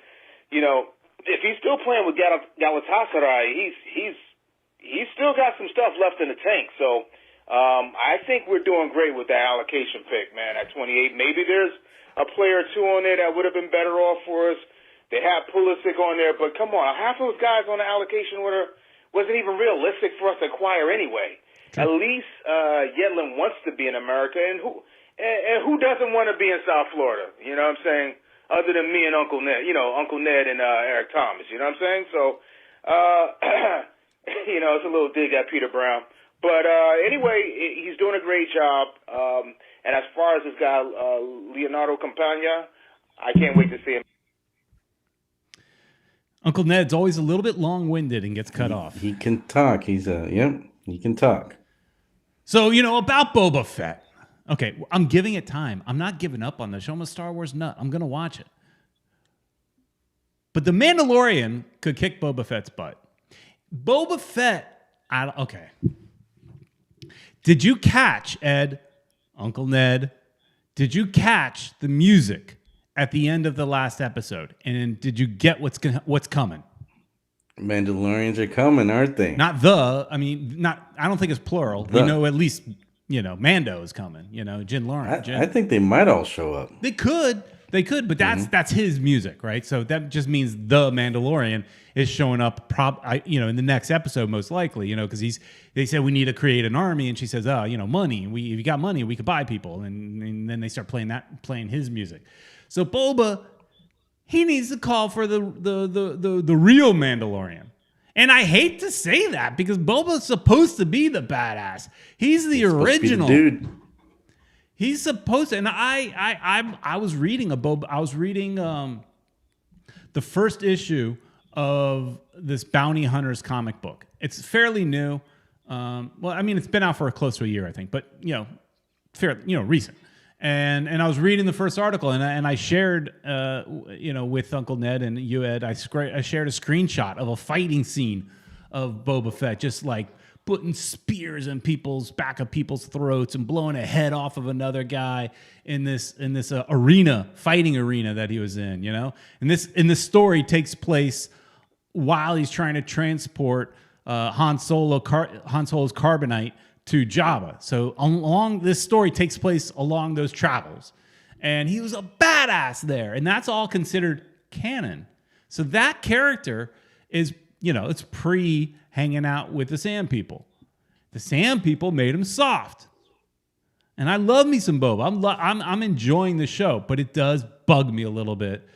if he's still playing with Galatasaray, he's still got some stuff left in the tank. So I think we're doing great with that allocation pick, man, at 28. Maybe there's a player or two on there that would have been better off for us. They have Pulisic on there, but come on, half of those guys on the allocation order wasn't even realistic for us to acquire anyway. Sure. At least Yedlin wants to be in America, and who doesn't want to be in South Florida? You know what I'm saying? Other than me and Uncle Ned, Uncle Ned and Eric Thomas. You know what I'm saying? So, it's a little dig at Peter Brown. But anyway, he's doing a great job. And as far as this guy, Leonardo Campagna, I can't wait to see him.
Uncle Ned's always a little bit long-winded and gets cut off.
He can talk. He can talk.
So, about Boba Fett. Okay, I'm giving it time. I'm not giving up on the show. I'm a Star Wars nut. I'm going to watch it. But The Mandalorian could kick Boba Fett's butt. Boba Fett, okay. Did you catch, Ed, Uncle Ned, did you catch the music at the end of the last episode? And did you get what's coming?
Mandalorians are coming, aren't they?
I don't think it's plural. We know at least, Mando is coming, Jin Lawrence.
I think they might all show up.
They could, but that's his music, right? So that just means the Mandalorian is showing up, in the next episode most likely, because they said we need to create an army, and she says, money. If you got money, we could buy people, and then they start playing his music. So Boba, he needs to call for the real Mandalorian. And I hate to say that because Boba's supposed to be the badass. He's the original
dude.
He's supposed to, and I was reading the first issue of this Bounty Hunters comic book. It's fairly new. It's been out for close to a year, I think, but recent. And I was reading the first article, and I shared, with Uncle Ned and you, Ed, I shared a screenshot of a fighting scene of Boba Fett, just like putting spears in back of people's throats and blowing a head off of another guy in this fighting arena that he was in, And this story takes place while he's trying to transport Han Solo's carbonite to Jabba. So this story takes place along those travels. And he was a badass there. And that's all considered canon. So that character is, it's pre-hanging out with the Sand People. The Sand People made him soft. And I love me some Boba. I'm enjoying the show, but it does bug me a little bit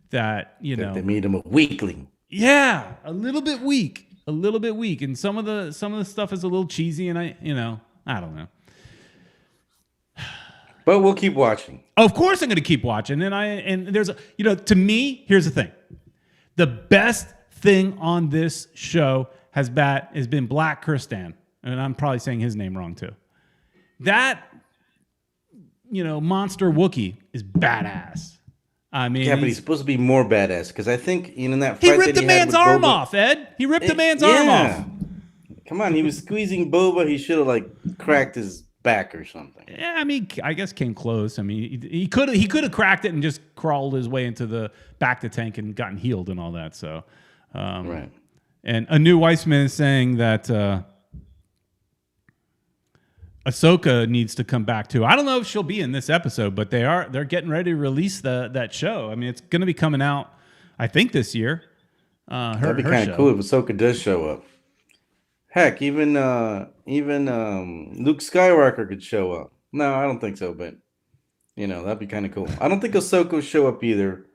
that,
they made him a weakling.
Yeah, a little bit weak. And some of the stuff is a little cheesy, and I don't know.
But we'll keep watching.
Of course I'm going to keep watching. And there's to me, here's the thing. The best thing on this show has been Black Kirstan. And I'm probably saying his name wrong too. That monster Wookiee is badass. I mean,
yeah, but he's supposed to be more badass because I think in that
he
fight
ripped
that
the
he had
man's
with
arm
Boba,
off, Ed. He ripped the man's arm off.
Come on, he was squeezing Boba. He should have cracked his back or something.
Yeah, I mean, I guess came close. I mean, he could have cracked it and just crawled his way into the back of the tank and gotten healed and all that. So,
Right.
And Anu Weissman is saying that Ahsoka needs to come back too. I don't know if she'll be in this episode, but they're getting ready to release that show. I mean, it's going to be coming out, I think, this year.
That'd be kind of cool if Ahsoka does show up. Heck, even Luke Skywalker could show up. No, I don't think so, but that'd be kind of cool. I don't think Ahsoka will show up either,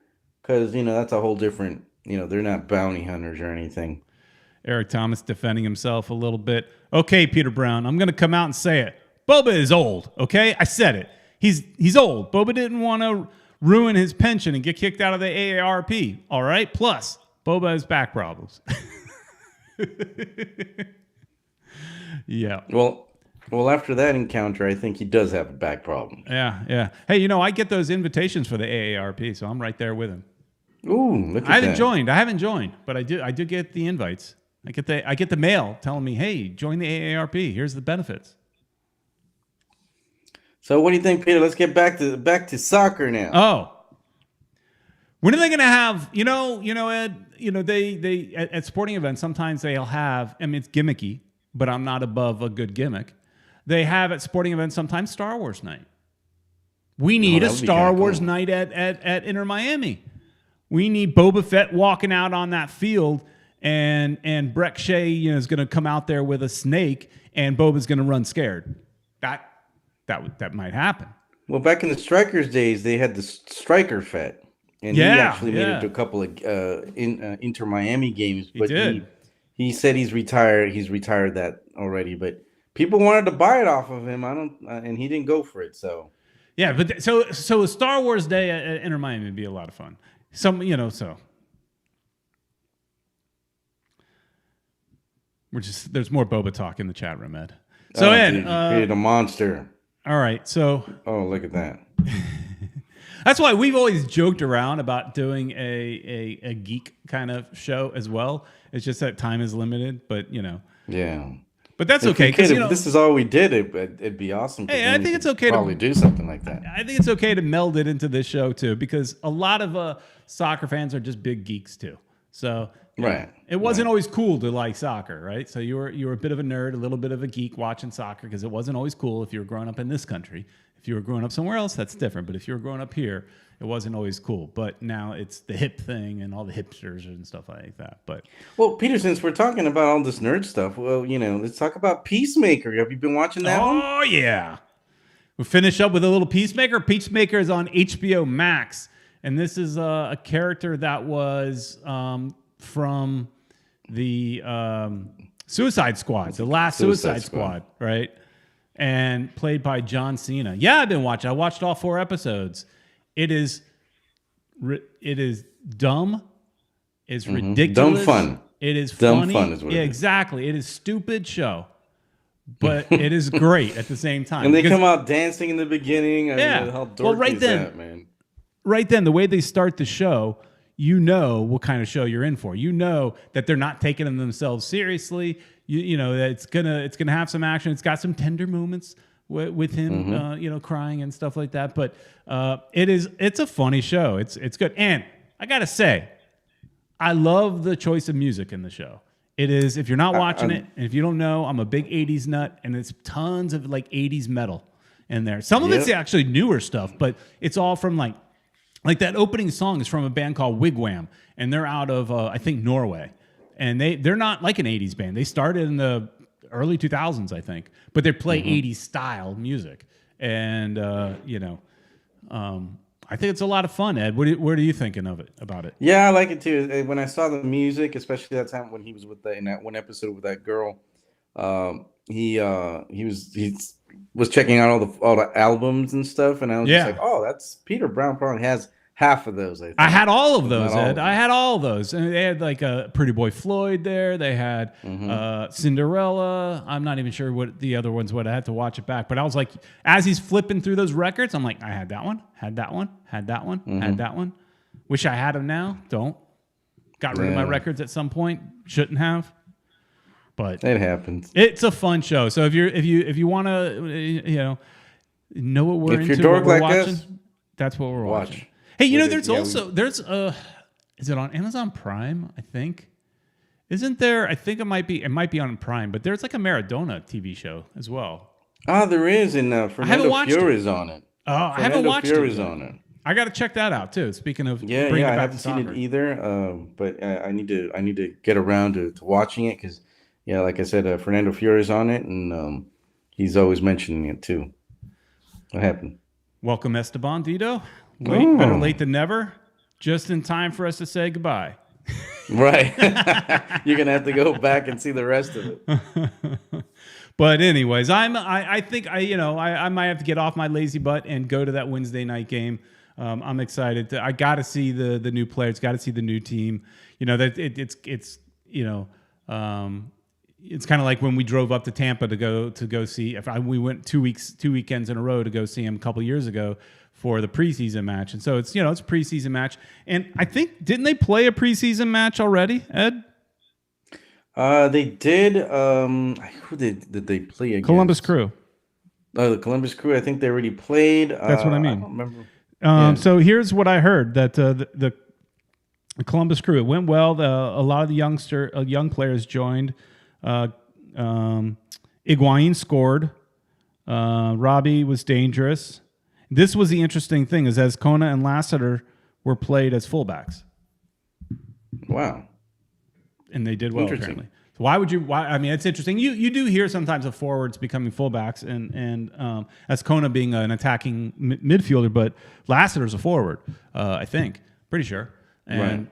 because that's a whole different. They're not bounty hunters or anything.
Eric Thomas defending himself a little bit. Okay, Peter Brown, I'm going to come out and say it. Boba is old. Okay, I said it. He's old. Boba didn't want to ruin his pension and get kicked out of the AARP. All right. Plus, Boba has back problems. Yeah.
Well, after that encounter, I think he does have a back problem.
Yeah. Hey, I get those invitations for the AARP, so I'm right there with him.
Ooh, look at that.
I haven't joined, but I do get the invites. I get the mail telling me, "Hey, join the AARP. Here's the benefits."
So, what do you think, Peter? Let's get back to soccer now.
Oh. When are they going to have, Ed, they at sporting events, sometimes they'll have, I mean, it's gimmicky, but I'm not above a good gimmick. They have at sporting events sometimes Star Wars night. We need a Star Wars night at Inter Miami. We need Boba Fett walking out on that field, and Brek Shea, is going to come out there with a snake, and Boba's going to run scared. That might happen.
Well, back in the Strikers days, they had the Striker Fett, and he actually made it to a couple of Inter Miami games. But he said he's retired. He's retired that already, but people wanted to buy it off of him. And he didn't go for it. So
yeah, but so a Star Wars day at Inter Miami would be a lot of fun. So there's more Boba talk in the chat room, Ed. So Ed,
dude, you created a monster.
All right, so
look at that.
That's why we've always joked around about doing a geek kind of show as well. It's just that time is limited, but
Yeah.
But that's okay.
If this is all we did, it'd be awesome.
Hey, I think it's okay
to probably do something like that.
I think it's okay to meld it into this show too, because a lot of soccer fans are just big geeks too. So
right,
it wasn't always cool to like soccer, right? So you were a bit of a nerd, a little bit of a geek watching soccer, because it wasn't always cool if you were growing up in this country. If you were growing up somewhere else, that's different. But if you were growing up here, it wasn't always cool. But now it's the hip thing and all the hipsters and stuff like that. But
Peter, since we're talking about all this nerd stuff, let's talk about Peacemaker. Have you been watching that one?
Oh yeah. We'll finish up with a little Peacemaker. Peacemaker is on HBO Max, and this is a character that was from the Suicide Squad, the last Suicide Squad, right? And played by John Cena. Yeah, I've been watching. I watched all 4 episodes. It is dumb. It's ridiculous.
Dumb fun.
It is
dumb
funny.
Fun is what it is.
Exactly. It is stupid show, but it is great at the same time.
And they come out dancing in the beginning. How dorky is that, man?
Right then, the way they start the show, what kind of show you're in for. You know that they're not taking themselves seriously. You know that it's gonna have some action. It's got some tender moments with him, crying and stuff like that. But it's a funny show. It's good. And I gotta say, I love the choice of music in the show. It is, if you're not watching it, and if you don't know, I'm a big 80s nut, and it's tons of 80s metal in there. Some of it's actually newer stuff, but it's all from like that opening song is from a band called Wigwam, and they're out of I think Norway, and they're not like an 80s band. They started in the early 2000s, I think, but they play 80s style music, and I think it's a lot of fun. Ed, what are you thinking about it?
Yeah, I like it too. When I saw the music, especially that time when he was in that one episode with that girl, he was checking out all the albums and stuff, and I was just like, oh, that's Peter Brown probably has half of those. I think.
I had all of
But not
those,
all
Ed.
of them.
I had all of those. And they had like a Pretty Boy Floyd there. They had Cinderella. I'm not even sure what the other ones would. I had to watch it back. But I was like, as he's flipping through those records, I'm like, I had that one, had that one, had that one, had that one. Wish I had them now. Don't. Got rid of my records at some point. Shouldn't have. But
It happens.
it's a fun show. So if you want to, know what we're
If
into,
you're dork
what we're
like
watching,
us,
that's what we're watching.
watch.
Hey,
With
there's
it,
is it on Amazon Prime? I think. Isn't there? I think it might be on Prime, but there's like a Maradona TV show as well.
There is, and Fernando
watched
Fiori's on it.
Oh, I haven't
Fernando
watched
Fiori's
it.
on it.
I got to check that out too. Speaking of
Yeah,
bringing it
I
back
haven't
to
seen
soccer.
it either, but I need to get around to watching it because, like I said, Fernando Fiori's on it, and he's always mentioning it too. What happened?
Welcome Esteban Dito. Better late than never. Just in time for us to say goodbye.
Right. You're gonna have to go back and see the rest of it.
But anyways, I think I might have to get off my lazy butt and go to that Wednesday night game. I'm excited. I got to see the new players. Got to see the new team. It's kind of like when we drove up to Tampa to go see. We went 2 weekends in a row to go see him a couple years ago for the preseason match, and so it's a preseason match. And I think didn't they play a preseason match already, Ed?
They did. Who did they play against?
Columbus Crew.
Oh, the Columbus Crew. I think they already played.
That's what I mean.
I don't remember.
So here's what I heard that the Columbus Crew, it went well. A lot of the young players joined. Higuain scored. Robbie was dangerous. This was the interesting thing is as Kona and Lassiter were played as fullbacks.
Wow.
And they did well, apparently. So I mean, it's interesting. You do hear sometimes of forwards becoming fullbacks and as Kona being an attacking midfielder, but Lassiter's a forward, I think. Pretty sure. But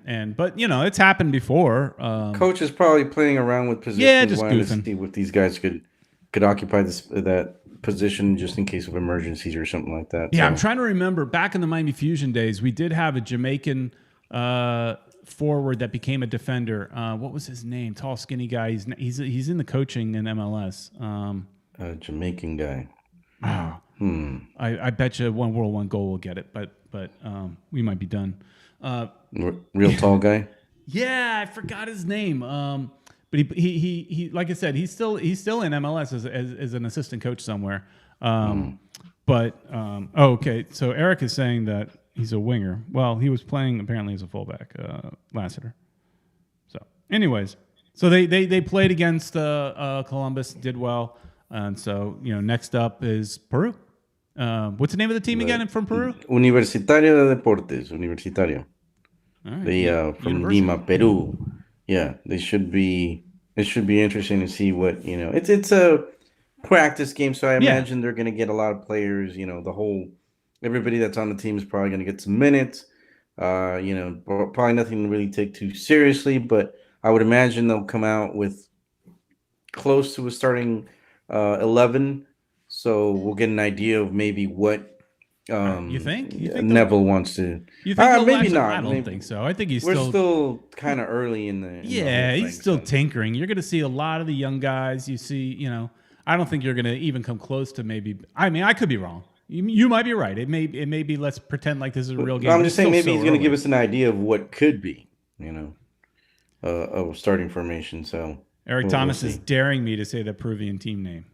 it's happened before.
Coach is probably playing around with positions.
Yeah, just
wanting
goofing.
to see what these guys could occupy that position just in case of emergencies or something like that.
Yeah, I'm trying to remember. Back in the Miami Fusion days, we did have a Jamaican forward that became a defender. What was his name? Tall, skinny guy. He's in the coaching in MLS.
A Jamaican guy.
I bet you one world, one goal will get it, but we might be done.
Real tall guy.
Yeah, I forgot his name. But he like I said, he's still in MLS as an assistant coach somewhere. But okay. So Eric is saying that he's a winger. Well, he was playing apparently as a fullback, Lassiter. So, anyways, so they played against Columbus, did well, and so next up is Peru. What's the name of the team again from Peru?
Universitario de Deportes. Universitario.
All right.
They from Lima, Peru. Yeah, it should be interesting to see what It's a practice game, so I imagine they're going to get a lot of players. Everybody that's on the team is probably going to get some minutes. Probably nothing to really take too seriously, but I would imagine they'll come out with close to a starting 11. So we'll get an idea of maybe what
you think
Neville wants to.
You think
maybe not.
I don't think so. I think
we're still kind of early in the.
He's still tinkering. You're going to see a lot of the young guys. You see, I don't think you're going to even come close to maybe. I mean, I could be wrong. You might be right. It may be. Let's pretend like this is a real game.
I'm just saying maybe he's going to give us an idea of what could be. Of starting formation. So
Eric Thomas is daring me to say the Peruvian team name.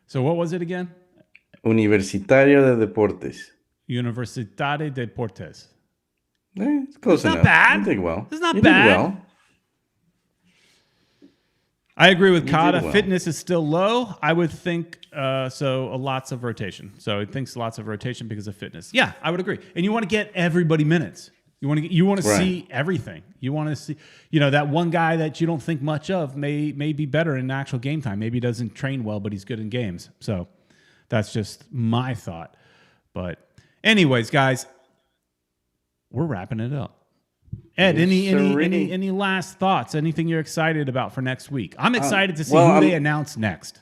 So what was it again?
Universitario de Deportes.
Universidade de Deportes.
It's close enough.
Not bad.
You did well.
It's not
you
bad.
Did well.
I agree with
You
Kata.
did well.
Fitness is still low. I would think lots of rotation. So it thinks lots of rotation because of fitness. Yeah, I would agree. And you want to get everybody minutes. You want to
Right.
see everything. You want to see, that one guy that you don't think much of may be better in actual game time. Maybe he doesn't train well, but he's good in games. So that's just my thought. But anyways, guys, we're wrapping it up. Ed, any last thoughts? Anything you're excited about for next week? I'm excited to see who they announce next.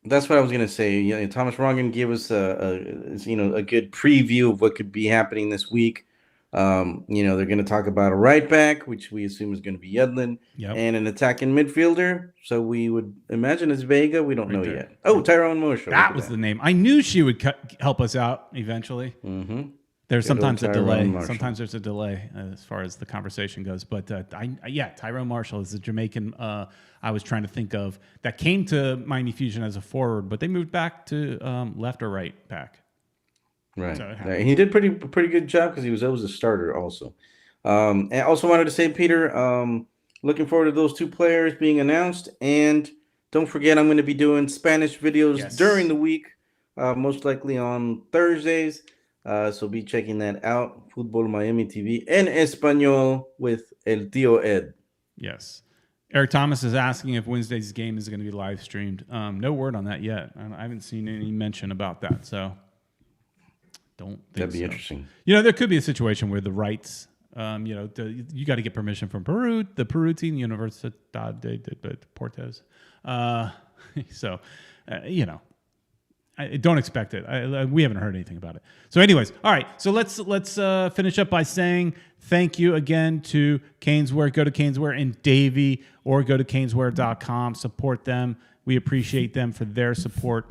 That's what I was gonna say. You know, Thomas Rongen gave us a good preview of what could be happening this week. They're going to talk about a right back, which we assume is going to be Yedlin, and an attacking midfielder. So we would imagine it's Vega. We don't know yet. Oh, Tyrone Marshall.
That was the name. I knew she would help us out eventually.
Mm-hmm.
There's sometimes a delay. Sometimes there's a delay as far as the conversation goes. But Tyrone Marshall is the Jamaican I was trying to think of that came to Miami Fusion as a forward, but they moved back to left or right back.
Right. So he did pretty good job because he was always a starter also. And I also wanted to say, Peter, looking forward to those two players being announced. And don't forget, I'm going to be doing Spanish videos during the week, most likely on Thursdays. So be checking that out. Futbol Miami TV en español with El Tío Ed.
Yes. Eric Thomas is asking if Wednesday's game is going to be live streamed. No word on that yet. I haven't seen any mention about that. So don't think
that'd be interesting.
There could be a situation where the rights, you got to get permission from Peru, the Peru team, Universidad de Deportes. I don't expect it. We haven't heard anything about it. So anyways, all right. So let's finish up by saying thank you again to Caneswear. Go to Caneswear and Davey, or go to caneswear.com. Support them. We appreciate them for their support.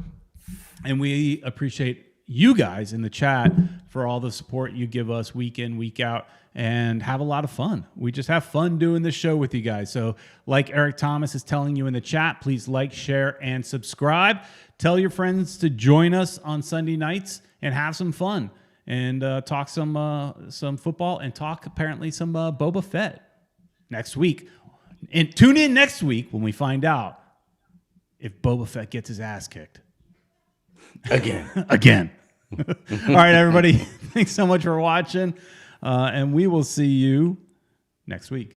And we appreciate you guys in the chat for all the support you give us week in, week out, and have a lot of fun. We just have fun doing this show with you guys. So like Eric Thomas is telling you in the chat, please like, share, and subscribe. Tell your friends to join us on Sunday nights and have some fun and talk some football and talk apparently some Boba Fett next week. And tune in next week when we find out if Boba Fett gets his ass kicked. Again. All right, everybody. Thanks so much for watching. And we will see you next week.